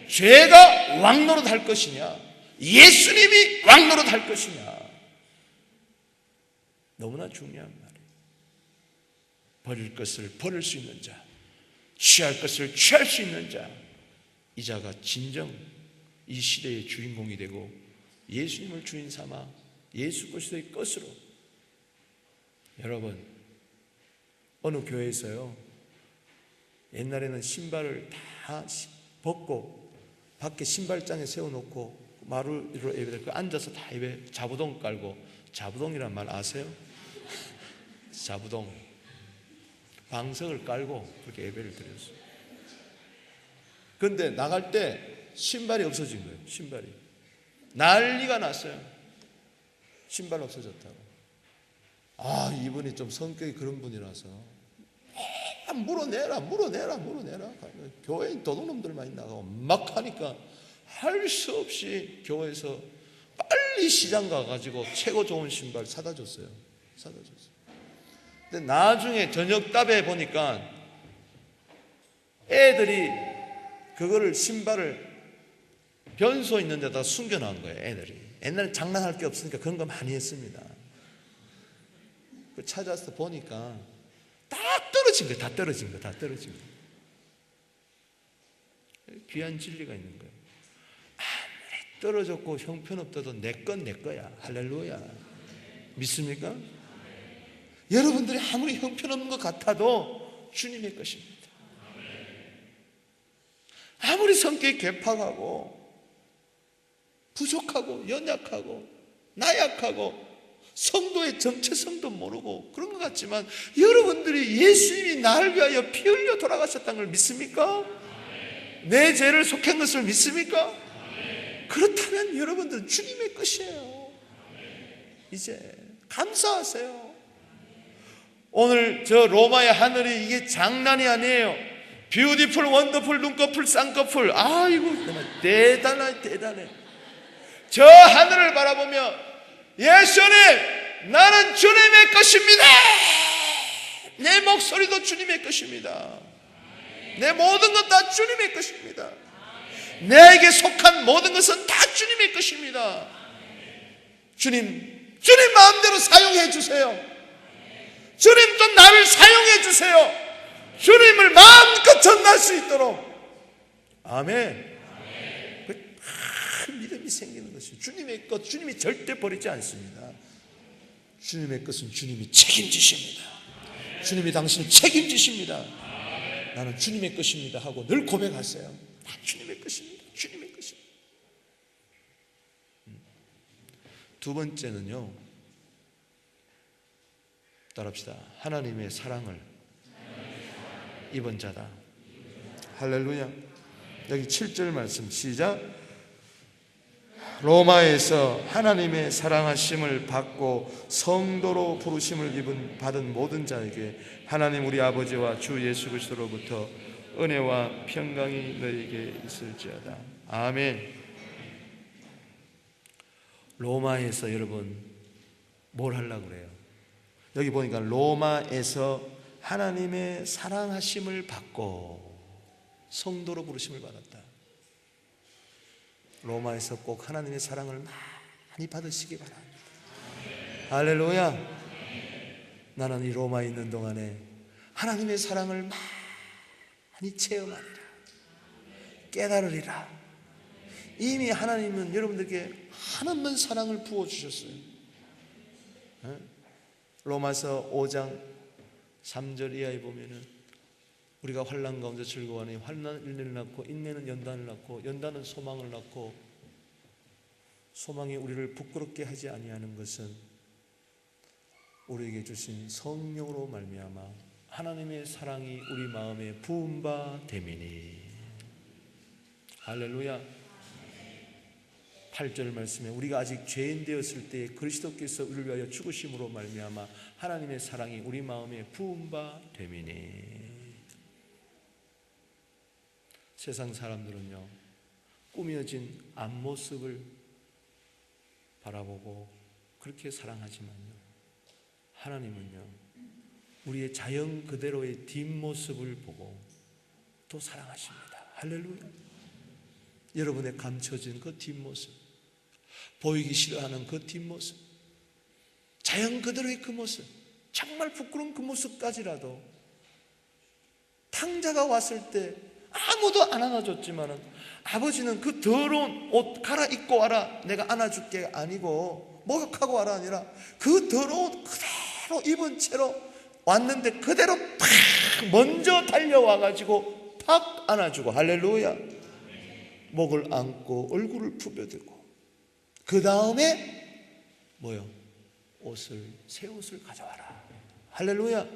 죄가 왕 노릇할 것이냐, 예수님이 왕 노릇할 것이냐, 너무나 중요한 말이에요. 버릴 것을 버릴 수 있는 자, 취할 것을 취할 수 있는 자, 이 자가 진정 이 시대의 주인공이 되고 예수님을 주인 삼아 예수 그리스도의 것으로. 여러분, 어느 교회에서요, 옛날에는 신발을 다 벗고 밖에 신발장에 세워놓고 마루로 예배를 앉아서 다 예배, 자부동 깔고, 자부동이란 말 아세요? 자부동, 방석을 깔고 그렇게 예배를 드렸어요. 그런데 나갈 때 신발이 없어진 거예요. 신발이 난리가 났어요. 신발 없어졌다고. 아, 이분이 좀 성격이 그런 분이라서 물어내라. 교회에 도둑놈들만 나가고 막 하니까 할 수 없이 교회에서 빨리 시장 가가지고 최고 좋은 신발 사다 줬어요. 근데 나중에 저녁답에 보니까 애들이 그거를 신발을 변소 있는 데다 숨겨놓은 거예요. 애들이 옛날에 장난할 게 없으니까 그런 거 많이 했습니다. 찾아서 보니까 다 떨어진 거예요. 귀한 진리가 있는 거예요. 아무리 떨어졌고 형편없어도 내 건 내 거야. 할렐루야. 믿습니까? 여러분들이 아무리 형편없는 것 같아도 주님의 것입니다. 아무리 성격이 괴팍하고 부족하고 연약하고 나약하고 성도의 정체성도 모르고 그런 것 같지만 여러분들이 예수님이 나를 위하여 피 흘려 돌아가셨다는 걸 믿습니까? 내 죄를 속한 것을 믿습니까? 그렇다면 여러분들은 주님의 것이에요. 이제 감사하세요. 오늘 저 로마의 하늘이 이게 장난이 아니에요. 뷰티풀, 원더풀, 눈꺼풀, 쌍꺼풀. 아이고 정말 대단해. 저 하늘을 바라보며 예수님, 나는 주님의 것입니다. 내 목소리도 주님의 것입니다. 내 모든 것 다 주님의 것입니다. 내게 속한 모든 것은 다 주님의 것입니다. 주님 마음대로 사용해 주세요. 주님 좀 나를 사용해 주세요. 주님을 마음껏 전할 수 있도록. 아멘. 큰 믿음이 생기는 것이죠. 주님의 것, 주님이 절대 버리지 않습니다. 주님의 것은 주님이 책임지십니다. 주님이 당신을 책임지십니다. 나는 주님의 것입니다 하고 늘 고백하세요. 난 주님의 것입니다. 주님의 것입니다. 두 번째는요, 따라합시다. 하나님의 사랑을 입은 자다. 할렐루야. 여기 7절 말씀 시작. 로마에서 하나님의 사랑하심을 받고 성도로 부르심을 받은 모든 자에게 하나님 우리 아버지와 주 예수 그리스도로부터 은혜와 평강이 너에게 있을지어다. 아멘. 로마에서 여러분 뭘 하려고 그래요? 여기 보니까 로마에서 하나님의 사랑하심을 받고 성도로 부르심을 받았다. 로마에서 꼭 하나님의 사랑을 많이 받으시기 바랍니다. 할렐루야. 나는 이 로마에 있는 동안에 하나님의 사랑을 많이 체험하리라, 깨달으리라. 이미 하나님은 여러분들께 한없는 사랑을 부어주셨어요. 로마서 5장 3절 이하에 보면은 우리가 환난 가운데 즐거워하니 환난은 인내를 낳고 인내는 연단을 낳고 연단은 소망을 낳고 소망이 우리를 부끄럽게 하지 아니하는 것은 우리에게 주신 성령으로 말미암아 하나님의 사랑이 우리 마음에 부은 바 됨이니. 할렐루야. 8절 말씀에 우리가 아직 죄인 되었을 때 그리스도께서 우리를 위하여 죽으심으로 말미암아 하나님의 사랑이 우리 마음에 부은 바 됨이니. 세상 사람들은요, 꾸며진 앞모습을 바라보고 그렇게 사랑하지만요, 하나님은요 우리의 자연 그대로의 뒷모습을 보고 또 사랑하십니다. 할렐루야. 여러분의 감춰진 그 뒷모습, 보이기 싫어하는 그 뒷모습, 자연 그대로의 그 모습, 정말 부끄러운 그 모습까지라도 탕자가 왔을 때 아무도 안 안아줬지만은 아버지는 그 더러운 옷 갈아입고 와라, 내가 안아줄게 아니고 목욕하고 와라 아니라 그 더러운 그대로 입은 채로 왔는데 그대로 팍 먼저 달려와가지고 팍 안아주고, 할렐루야, 목을 안고 얼굴을 부벼들고 그 다음에 뭐요? 새 옷을 가져와라. 할렐루야.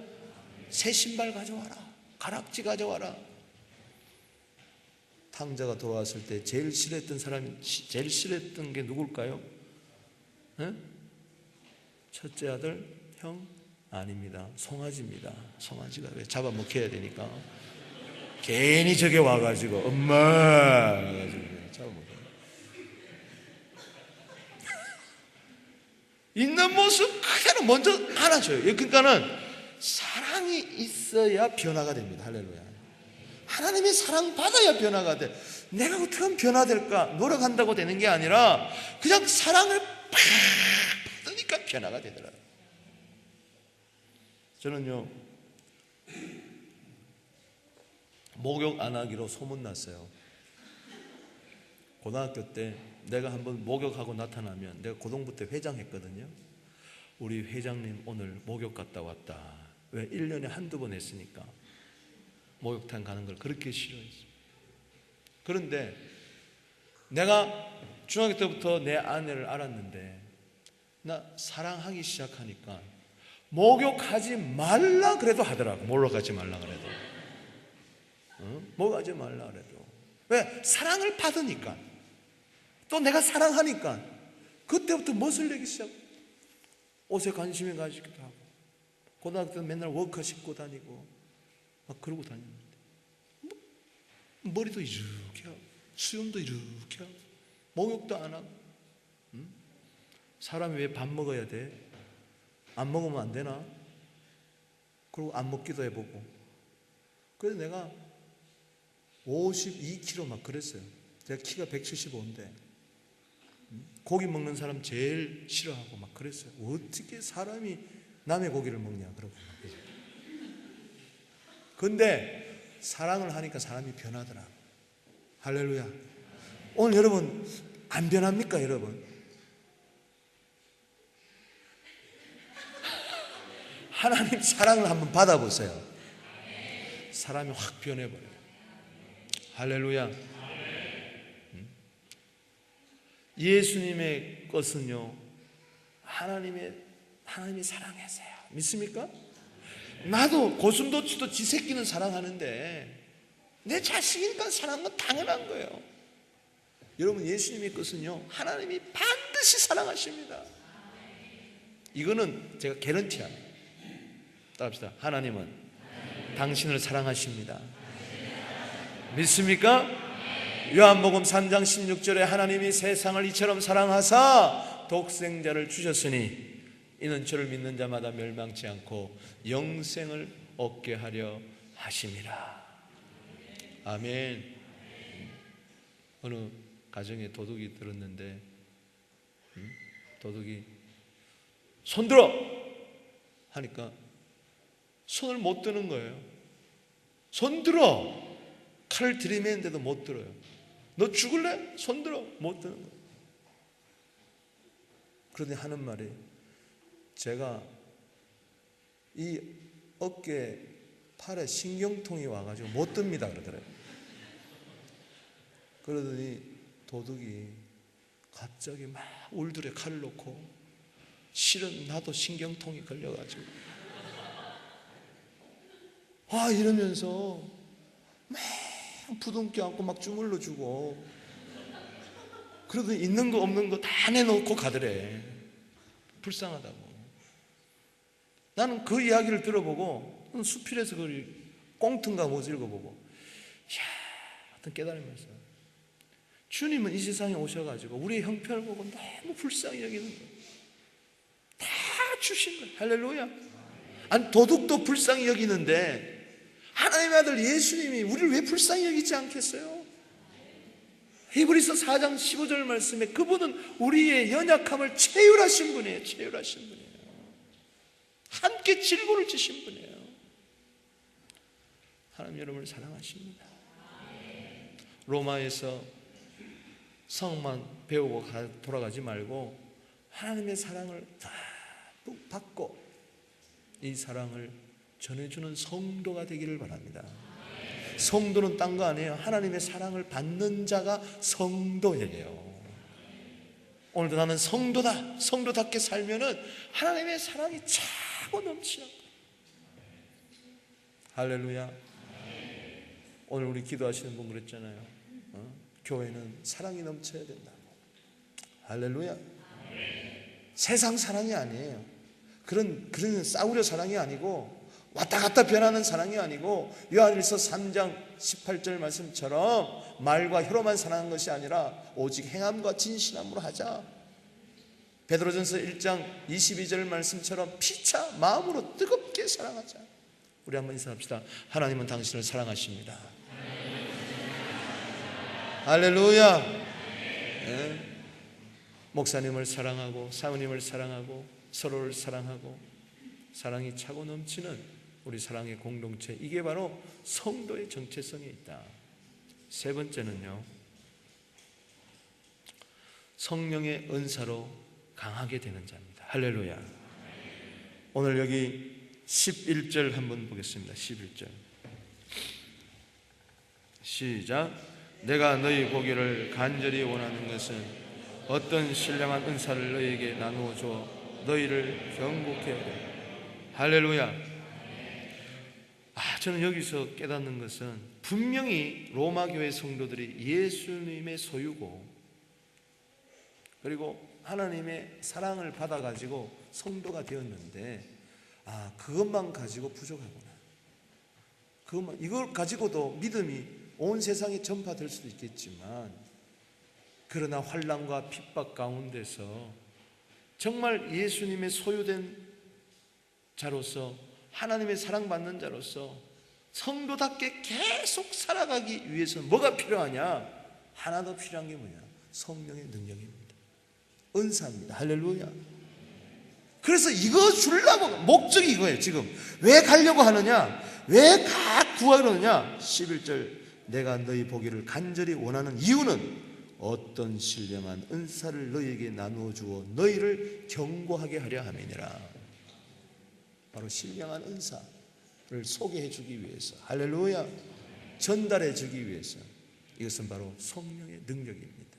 새 신발 가져와라. 가락지 가져와라. 탕자가 돌아왔을 때 제일 싫어했던 게 누굴까요? 네? 첫째 아들 형? 아닙니다. 송아지입니다. 송아지가 왜 잡아먹혀야 되니까 괜히 저게 와가지고 엄마 와가지고 잡아먹혀. 있는 모습 그대로 먼저 안아줘요. 그러니까는 사랑이 있어야 변화가 됩니다. 할렐루야. 하나님의 사랑 받아야 변화가 돼. 내가 어떻게 하면 변화될까 노력한다고 되는 게 아니라 그냥 사랑을 팍 받으니까 변화가 되더라고요. 저는요, 목욕 안 하기로 소문났어요. 고등학교 때 내가 한번 목욕하고 나타나면, 내가 고등부 때 회장했거든요. 우리 회장님 오늘 목욕 갔다 왔다. 왜? 1년에 한두 번 했으니까 목욕탕 가는 걸 그렇게 싫어했어요. 그런데 내가 중학교 때부터 내 아내를 알았는데 나 사랑하기 시작하니까 목욕하지 말라 그래도 하더라고. 목욕하지 말라 그래도. 목욕하지 말라 그래도. 왜? 사랑을 받으니까. 또 내가 사랑하니까 그때부터 멋을 내기 시작. 옷에 관심이 가지기도 하고, 고등학교 때 맨날 워커 신고 다니고 막 그러고 다녔는데 머리도 이렇게 하고 수염도 이렇게 하고 목욕도 안 하고. 사람이 왜 밥 먹어야 돼? 안 먹으면 안 되나? 그리고 안 먹기도 해보고. 그래서 내가 52kg 막 그랬어요. 제가 키가 175인데 고기 먹는 사람 제일 싫어하고 막 그랬어요. 어떻게 사람이 남의 고기를 먹냐 그러고 막. 근데 사랑을 하니까 사람이 변하더라. 할렐루야. 오늘 여러분 안 변합니까 여러분? 하나님 사랑을 한번 받아보세요. 사람이 확 변해버려요. 할렐루야. 예수님의 것은요, 하나님이 사랑하세요. 믿습니까? 나도 고슴도치도 지 새끼는 사랑하는데 내 자식이니까 사랑하는 건 당연한 거예요. 여러분, 예수님의 것은요, 하나님이 반드시 사랑하십니다. 이거는 제가 개런티합니다. 따라합시다. 하나님은 당신을 사랑하십니다. 믿습니까? 요한복음 3장 16절에 하나님이 세상을 이처럼 사랑하사 독생자를 주셨으니 이는 저를 믿는 자마다 멸망치 않고 영생을 얻게 하려 하심이라. 아멘. 어느 가정에 도둑이 들었는데 도둑이 손들어 하니까 손을 못 드는 거예요. 손들어! 칼을 들이매는데도 못 들어요. 너 죽을래? 손들어! 못 드는 거예요. 그러더니 하는 말이, 제가 이 어깨 팔에 신경통이 와가지고 못 듭니다 그러더래요. 그러더니 도둑이 갑자기 막 울들에 칼을 놓고, 실은 나도 신경통이 걸려가지고 이러면서 막 부둥켜 안고 막 주물러 주고, 그러더니 있는 거 없는 거 다 내놓고 가더래. 불쌍하다고. 나는 그 이야기를 들어보고 수필에서 그 꽁트인가 뭐지 읽어보고, 어떤 깨달으면서, 주님은 이 세상에 오셔가지고 우리의 형편을 보고 너무 불쌍히 여기는 거예요. 다 주신 거예요. 할렐루야. 아니, 도둑도 불쌍히 여기는데 하나님의 아들 예수님이 우리를 왜 불쌍히 여기지 않겠어요? 히브리서 4장 15절 말씀에 그분은 우리의 연약함을 체휼하신 분이에요. 체휼하신 분이에요. 함께 질고를 지신 분이에요. 하나님 여러분을 사랑하십니다. 로마에서 성만 배우고 돌아가지 말고 하나님의 사랑을 다 받고 이 사랑을 전해주는 성도가 되기를 바랍니다. 성도는 딴 거 아니에요. 하나님의 사랑을 받는 자가 성도예요. 오늘도 나는 성도다, 성도답게 살면은 하나님의 사랑이 차고 넘치는 거예요. 할렐루야. 오늘 우리 기도하시는 분 그랬잖아요. 교회는 사랑이 넘쳐야 된다고. 할렐루야. 세상 사랑이 아니에요. 그런 싸우려 사랑이 아니고, 왔다 갔다 변하는 사랑이 아니고, 요한일서 3장 18절 말씀처럼 말과 혀로만 사랑하는 것이 아니라 오직 행함과 진실함으로 하자. 베드로전서 1장 22절 말씀처럼 피차 마음으로 뜨겁게 사랑하자. 우리 한번 인사합시다. 하나님은 당신을 사랑하십니다. 할렐루야. 네. 목사님을 사랑하고 사모님을 사랑하고 서로를 사랑하고 사랑이 차고 넘치는 우리 사랑의 공동체, 이게 바로 성도의 정체성에 있다. 세 번째는요, 성령의 은사로 강하게 되는 자입니다. 할렐루야. 오늘 여기 11절 한번 보겠습니다. 11절 시작. 내가 너희 보기를 간절히 원하는 것은 어떤 신령한 은사를 너희에게 나누어 주어 너희를 경고케 하려. 할렐루야. 저는 여기서 깨닫는 것은 분명히 로마 교회 성도들이 예수님의 소유고, 그리고 하나님의 사랑을 받아가지고 성도가 되었는데, 그것만 가지고 부족하구나. 이걸 가지고도 믿음이 온 세상에 전파될 수도 있겠지만, 그러나 환난과 핍박 가운데서 정말 예수님의 소유된 자로서, 하나님의 사랑받는 자로서 성도답게 계속 살아가기 위해서는 뭐가 필요하냐? 하나 더 필요한 게 뭐냐? 성령의 능력입니다. 은사입니다. 할렐루야. 그래서 이거 주려고, 목적이 이거예요. 지금 왜 가려고 하느냐? 왜 구하려 하느냐? 11절 내가 너희 보기를 간절히 원하는 이유는 어떤 신령한 은사를 너희에게 나누어 주어 너희를 경고하게 하려 함이니라. 바로 신령한 은사. 소개해 주기 위해서, 할렐루야, 전달해 주기 위해서. 이것은 바로 성령의 능력입니다.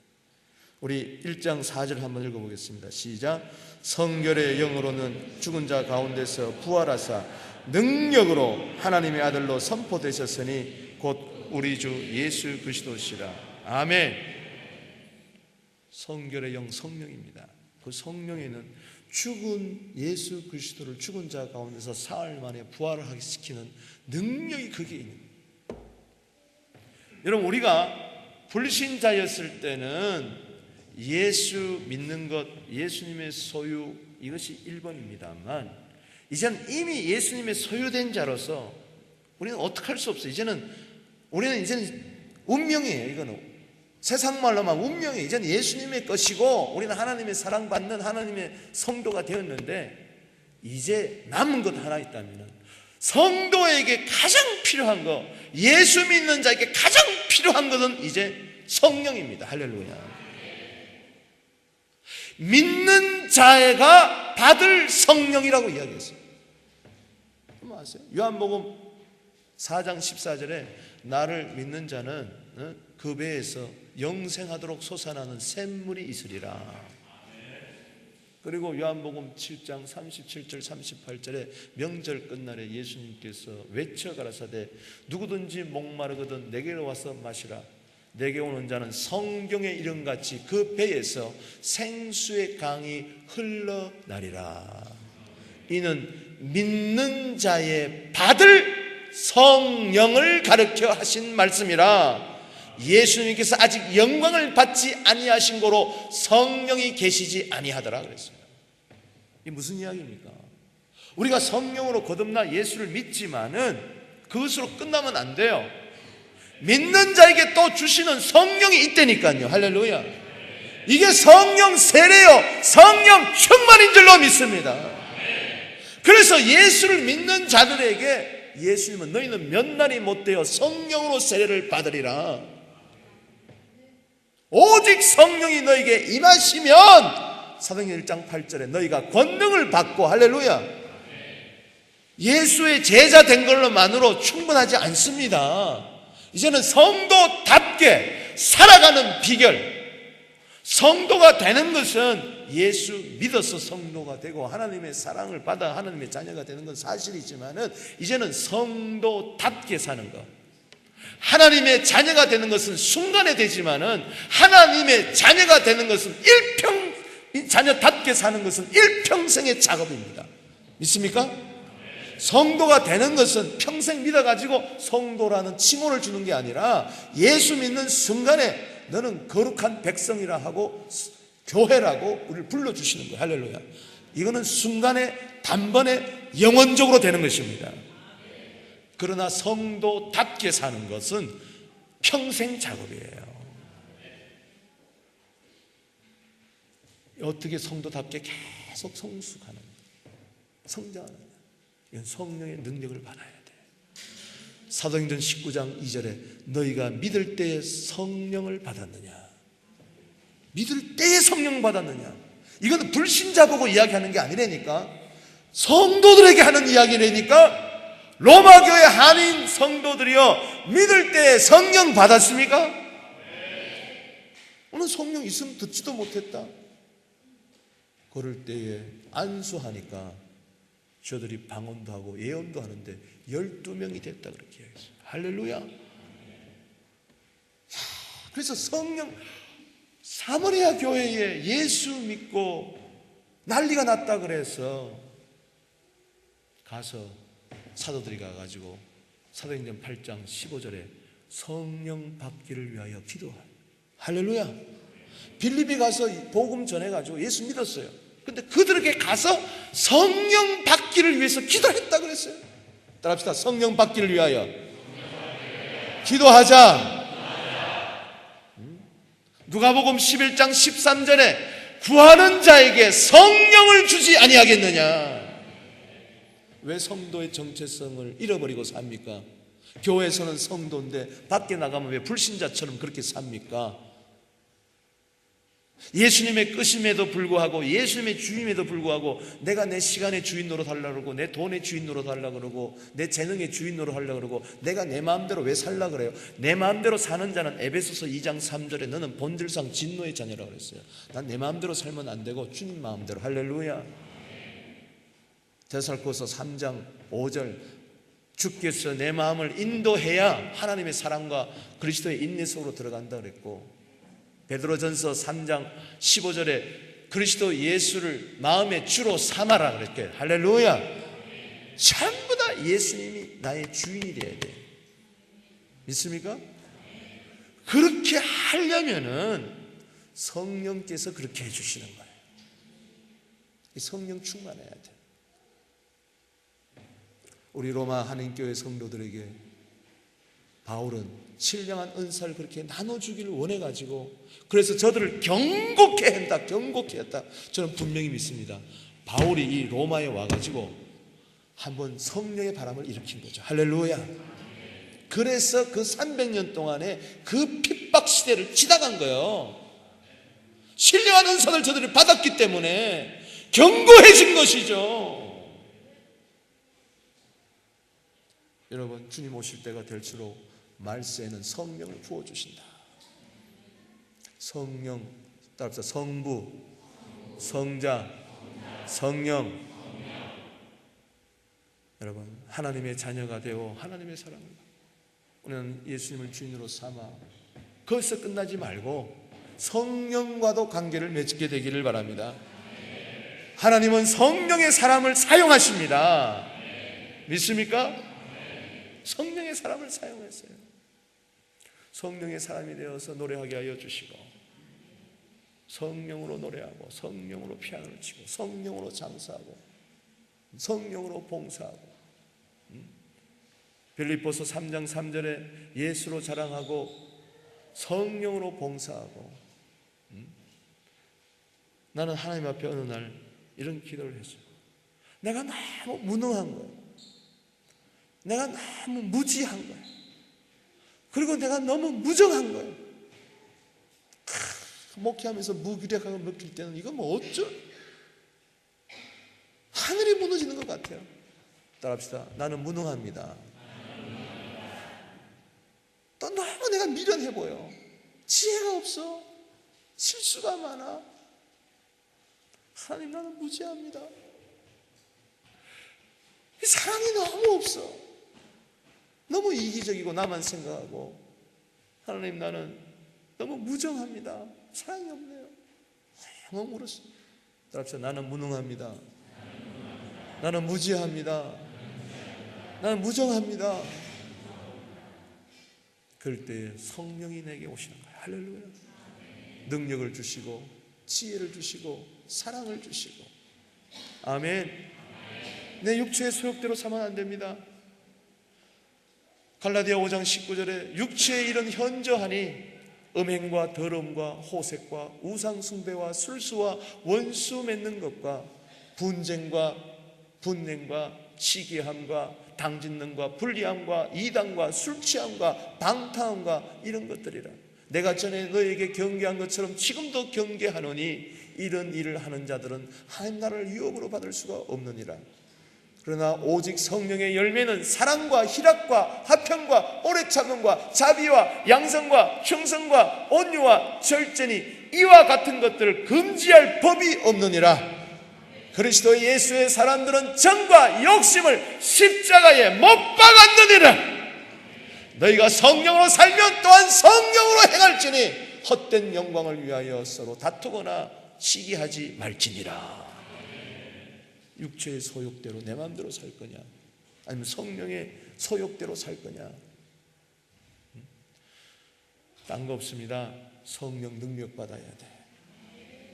우리 1장 4절 한번 읽어보겠습니다. 시작. 성결의 영으로는 죽은 자 가운데서 부활하사 능력으로 하나님의 아들로 선포되셨으니 곧 우리 주 예수 그리스도시라. 아멘. 성결의 영 성령입니다. 그 성령에는 죽은 예수 그리스도를 죽은 자 가운데서 사흘 만에 부활을 하게 시키는 능력이 거기에 있는 거예요. 여러분, 우리가 불신자였을 때는 예수 믿는 것, 예수님의 소유, 이것이 1번입니다만 이제는 이미 예수님의 소유된 자로서 우리는 어떻게 할 수 없어요. 우리는 이제는 운명이에요. 이거는 세상 말로만 운명이에요. 이제는 예수님의 것이고 우리는 하나님의 사랑받는 하나님의 성도가 되었는데, 이제 남은 것 하나 있다면 성도에게 가장 필요한 것, 예수 믿는 자에게 가장 필요한 것은 이제 성령입니다. 할렐루야. 믿는 자가 받을 성령이라고 이야기했어요. 뭐 아세요? 요한복음 4장 14절에 나를 믿는 자는 그 배에서 영생하도록 솟아나는 샘물이 있으리라. 그리고 요한복음 7장 37절 38절에 명절 끝날에 예수님께서 외쳐 가라사대 누구든지 목마르거든 내게로 와서 마시라. 내게 오는 자는 성경의 이름같이 그 배에서 생수의 강이 흘러나리라. 이는 믿는 자의 받을 성령을 가르쳐 하신 말씀이라. 예수님께서 아직 영광을 받지 아니하신 고로 성령이 계시지 아니하더라 그랬어요. 이게 무슨 이야기입니까? 우리가 성령으로 거듭나 예수를 믿지만은 그것으로 끝나면 안 돼요. 믿는 자에게 또 주시는 성령이 있다니까요. 할렐루야. 이게 성령 세례요, 성령 충만인 줄로 믿습니다. 그래서 예수를 믿는 자들에게 예수님은 너희는 몇 날이 못되어 성령으로 세례를 받으리라. 오직 성령이 너에게 임하시면 사도행전 1장 8절에 너희가 권능을 받고, 할렐루야, 예수의 제자 된 걸로만으로 충분하지 않습니다. 이제는 성도답게 살아가는 비결, 성도가 되는 것은 예수 믿어서 성도가 되고 하나님의 사랑을 받아 하나님의 자녀가 되는 건 사실이지만은 이제는 성도답게 사는 것, 하나님의 자녀가 되는 것은 순간에 되지만은 하나님의 자녀가 되는 것은 자녀답게 사는 것은 일평생의 작업입니다. 믿습니까? 성도가 되는 것은 평생 믿어가지고 성도라는 칭호를 주는 게 아니라 예수 믿는 순간에 너는 거룩한 백성이라 하고 교회라고 우리를 불러주시는 거예요. 할렐루야. 이거는 순간에 단번에 영원적으로 되는 것입니다. 그러나 성도답게 사는 것은 평생 작업이에요. 어떻게 성도답게 계속 성숙하는, 성장하는, 이건 성령의 능력을 받아야 돼. 사도행전 19장 2절에 너희가 믿을 때에 성령을 받았느냐, 믿을 때에 성령 받았느냐, 이건 불신자 보고 이야기하는 게 아니라니까, 성도들에게 하는 이야기라니까. 로마교회 한인 성도들이요, 믿을 때에 성령 받았습니까? 오늘 성령 있으면 듣지도 못했다. 그럴 때에 안수하니까 저들이 방언도 하고 예언도 하는데 12명이 됐다 그렇게 이야기했어요. 할렐루야. 그래서 성령, 사마리아 교회에 예수 믿고 난리가 났다 그래서 가서 사도들이 가가지고 사도행전 8장 15절에 성령 받기를 위하여 기도할. 할렐루야. 빌립이 가서 복음 전해가지고 예수 믿었어요. 근데 그들에게 가서 성령 받기를 위해서 기도했다 그랬어요. 따라합시다. 성령 받기를 위하여 기도하자. 누가복음 11장 13절에 구하는 자에게 성령을 주지 아니하겠느냐. 왜 성도의 정체성을 잃어버리고 삽니까? 교회에서는 성도인데 밖에 나가면 왜 불신자처럼 그렇게 삽니까? 예수님의 끝임에도 불구하고, 예수님의 주임에도 불구하고 내가 내 시간의 주인 노릇하려고 그러고, 내 돈의 주인 노릇하려고 그러고, 내 재능의 주인 노릇하려고 그러고, 내가 내 마음대로 왜 살려고 그래요? 내 마음대로 사는 자는 에베소서 2장 3절에 너는 본질상 진노의 자녀라고 그랬어요. 난 내 마음대로 살면 안 되고 주님 마음대로. 할렐루야. 데살로니가서 3장 5절, 주께서 내 마음을 인도해야 하나님의 사랑과 그리스도의 인내 속으로 들어간다 그랬고, 베드로전서 3장 15절에 그리스도 예수를 마음의 주로 삼아라 그랬게. 할렐루야. 전부 다 예수님이 나의 주인이 돼야 돼. 믿습니까? 그렇게 하려면은 성령께서 그렇게 해주시는 거예요. 성령 충만해야 돼. 우리 로마 한인교회 성도들에게 바울은 신령한 은사를 그렇게 나눠주기를 원해가지고, 그래서 저들을 경고케 한다, 경고케 했다. 저는 분명히 믿습니다. 바울이 이 로마에 와가지고 한번 성령의 바람을 일으킨 거죠. 할렐루야. 그래서 그 300년 동안에 그 핍박 시대를 지나간 거예요. 신령한 은사를 저들이 받았기 때문에 경고해진 것이죠. 여러분, 주님 오실 때가 될수록 말세에는 성령을 부어주신다. 성령, 따라서 성부, 성자, 성령. 여러분, 하나님의 자녀가 되어 하나님의 사랑을, 우리는 예수님을 주인으로 삼아 거기서 끝나지 말고 성령과도 관계를 맺게 되기를 바랍니다. 하나님은 성령의 사람을 사용하십니다. 믿습니까? 성령의 사람을 사용했어요. 성령의 사람이 되어서 노래하게 하여 주시고, 성령으로 노래하고, 성령으로 피아노를 치고, 성령으로 장사하고, 성령으로 봉사하고. 빌립보서 3장 3절에 예수로 자랑하고 성령으로 봉사하고. 나는 하나님 앞에 어느 날 이런 기도를 했어요. 내가 너무 무능한 거예요. 내가 너무 무지한 거예요. 그리고 내가 너무 무정한 거예요. 목회하면서 무기력하고 먹힐 때는 이거 뭐 어쩌? 하늘이 무너지는 것 같아요. 따라합시다. 나는 무능합니다. 또 너무 내가 미련해 보여. 지혜가 없어. 실수가 많아. 하나님, 나는 무지합니다. 사랑이 너무 없어. 너무 이기적이고 나만 생각하고. 하나님, 나는 너무 무정합니다. 사랑이 없네요. 너무 울었습니다. 따라합시다. 나는 무능합니다. 나는 무지합니다. 나는 무정합니다. 그럴 때 성령이 내게 오시는 거예요. 할렐루야. 능력을 주시고 지혜를 주시고 사랑을 주시고. 아멘. 내 육체의 소욕대로 삼으면 안 됩니다. 갈라디아 5장 19절에 육체의 일은 현저하니 음행과 더러움과 호색과 우상숭배와 술수와 원수 맺는 것과 분쟁과 분냉과 시기함과 당짓는과 불리함과 이단과 술취함과 방탕함과 이런 것들이라. 내가 전에 너에게 경계한 것처럼 지금도 경계하노니 이런 일을 하는 자들은 하나님 나라를 유업으로 받을 수가 없느니라. 그러나 오직 성령의 열매는 사랑과 희락과 화평과 오래 참음과 자비와 양성과 충성과 온유와 절제니 이와 같은 것들을 금지할 법이 없느니라. 그리스도 예수의 사람들은 정과 욕심을 십자가에 못 박았느니라. 너희가 성령으로 살면 또한 성령으로 행할지니 헛된 영광을 위하여 서로 다투거나 시기하지 말지니라. 육체의 소욕대로 내 마음대로 살 거냐, 아니면 성령의 소욕대로 살 거냐? 딴 거 없습니다. 성령 능력 받아야 돼.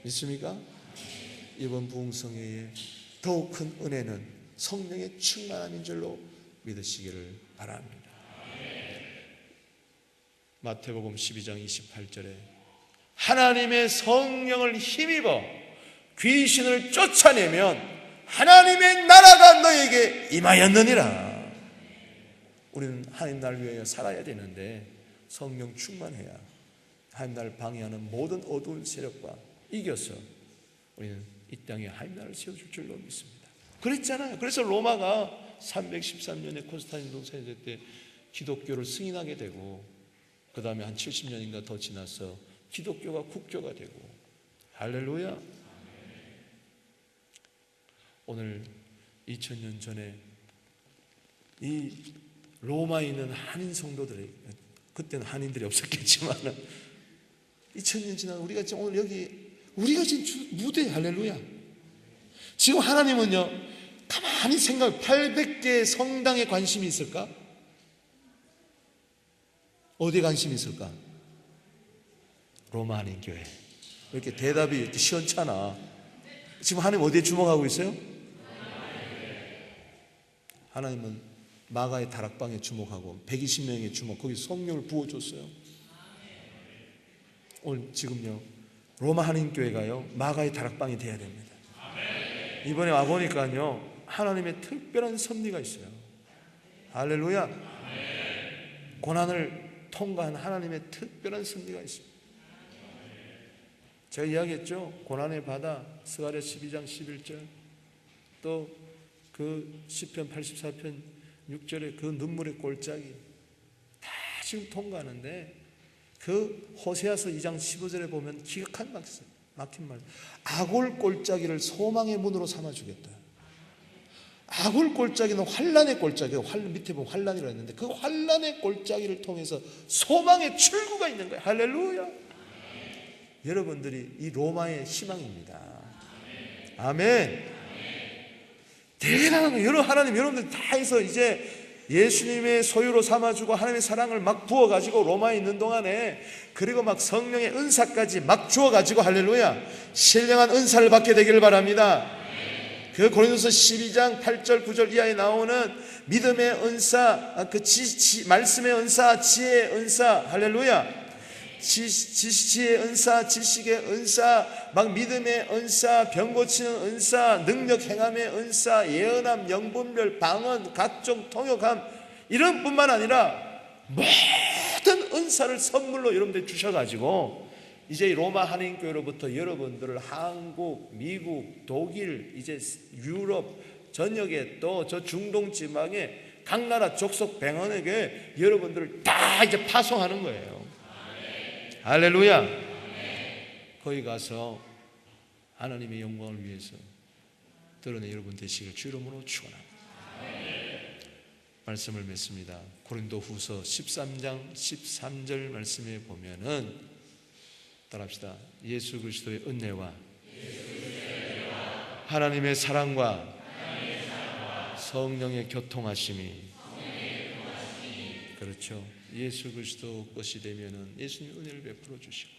믿습니까? 이번 부흥성회에 더욱 큰 은혜는 성령의 충만함인 줄로 믿으시기를 바랍니다. 마태복음 12장 28절에 하나님의 성령을 힘입어 귀신을 쫓아내면 하나님의 나라가 너에게 임하였느니라. 우리는 하나님 나라를 위하여 살아야 되는데 성령 충만해야 하나님 나라를 방해하는 모든 어두운 세력과 이겨서 우리는 이 땅에 하나님 나라를 세워줄 줄로 믿습니다. 그랬잖아요. 그래서 로마가 313년에 콘스탄틴 동사제 때 기독교를 승인하게 되고, 그 다음에 한 70년인가 더 지나서 기독교가 국교가 되고. 할렐루야. 오늘 2000년 전에 이 로마에 있는 한인 성도들이, 그때는 한인들이 없었겠지만 2000년 지난 우리가 지금 오늘 여기 우리가 지금 무대, 할렐루야. 지금 하나님은요, 가만히 생각해, 800개의 성당에 관심이 있을까? 어디에 관심이 있을까? 로마 한인교회. 이렇게 대답이 이렇게 시원찮아. 지금 하나님 어디에 주목하고 있어요? 하나님은 마가의 다락방에 주목하고 120명에 주목, 거기 성령을 부어줬어요. 오늘 지금요, 로마 한인교회가요, 마가의 다락방이 돼야 됩니다. 이번에 와보니까요, 하나님의 특별한 섭리가 있어요. 할렐루야. 고난을 통과한 하나님의 특별한 섭리가 있습니다. 제가 이야기했죠. 고난의 바다, 스가랴 12장 11절, 또 그 시편 84편 6절에 그 눈물의 골짜기 다 지금 통과하는데, 그 호세아서 2장 15절에 보면 기가 막힌 말, 아골 골짜기를 소망의 문으로 삼아주겠다. 아골 골짜기는 환란의 골짜기예요. 밑에 보면 환란이라고 했는데, 그 환란의 골짜기를 통해서 소망의 출구가 있는 거예요. 할렐루야. 여러분들이 이 로마의 희망입니다. 아멘. 대단한 거예요. 하나님, 여러분들 다 해서 이제 예수님의 소유로 삼아주고 하나님의 사랑을 막 부어가지고 로마에 있는 동안에, 그리고 막 성령의 은사까지 막 주어가지고, 할렐루야, 신령한 은사를 받게 되기를 바랍니다. 그 고린도서 12장 8절 9절 이하에 나오는 믿음의 은사, 그 말씀의 은사, 지혜의 은사, 할렐루야, 지혜의 은사, 지식의 은사, 막 믿음의 은사, 병 고치는 은사, 능력 행함의 은사, 예언함, 영분별, 방언, 각종 통역함, 이런 뿐만 아니라 모든 은사를 선물로 여러분들 주셔가지고, 이제 로마 한인교회로부터 여러분들을 한국, 미국, 독일, 이제 유럽 전역에, 또 저 중동 지방에 각 나라 족속 병원에게 여러분들을 다 이제 파송하는 거예요. 할렐루야. 거기 가서 하나님의 영광을 위해서 드러내 여러분 되시길 주 이름으로 축원합니다. 말씀을 맺습니다. 고린도후서 13장 13절 말씀에 보면은, 따라합시다. 예수 그리스도의 은혜와 하나님의 사랑과 성령의 교통하심이, 그렇죠, 예수 그리스도 것이 되면은 예수님 은혜를 베풀어 주시고,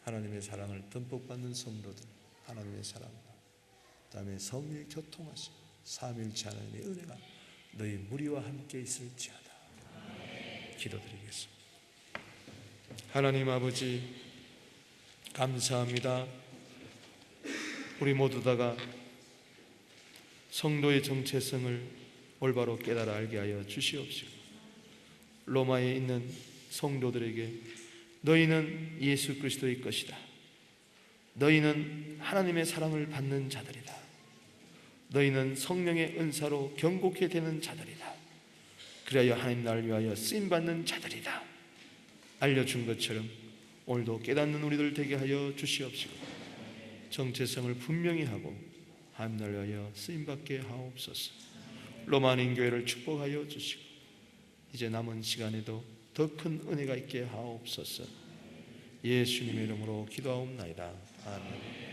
하나님의 사랑을 듬뿍 받는 성도들, 하나님의 사랑과 그다음에 성령의 교통하심, 삼위일체 하나님의 은혜가 너희 무리와 함께 있을지어다. 기도드리겠습니다. 하나님 아버지, 감사합니다. 우리 모두 다가 성도의 정체성을 올바로 깨달아 알게 하여 주시옵시고, 로마에 있는 성도들에게 너희는 예수 그리스도의 것이다, 너희는 하나님의 사랑을 받는 자들이다, 너희는 성령의 은사로 경고케 되는 자들이다, 그리하여 하나님 나라를 위하여 쓰임받는 자들이다 알려준 것처럼 오늘도 깨닫는 우리들 되게 하여 주시옵시고, 정체성을 분명히 하고 하나님 나라를 위하여 쓰임받게 하옵소서. 로마 한인교회를 축복하여 주시고, 이제 남은 시간에도 더 큰 은혜가 있게 하옵소서. 예수님의 이름으로 기도하옵나이다. 아멘.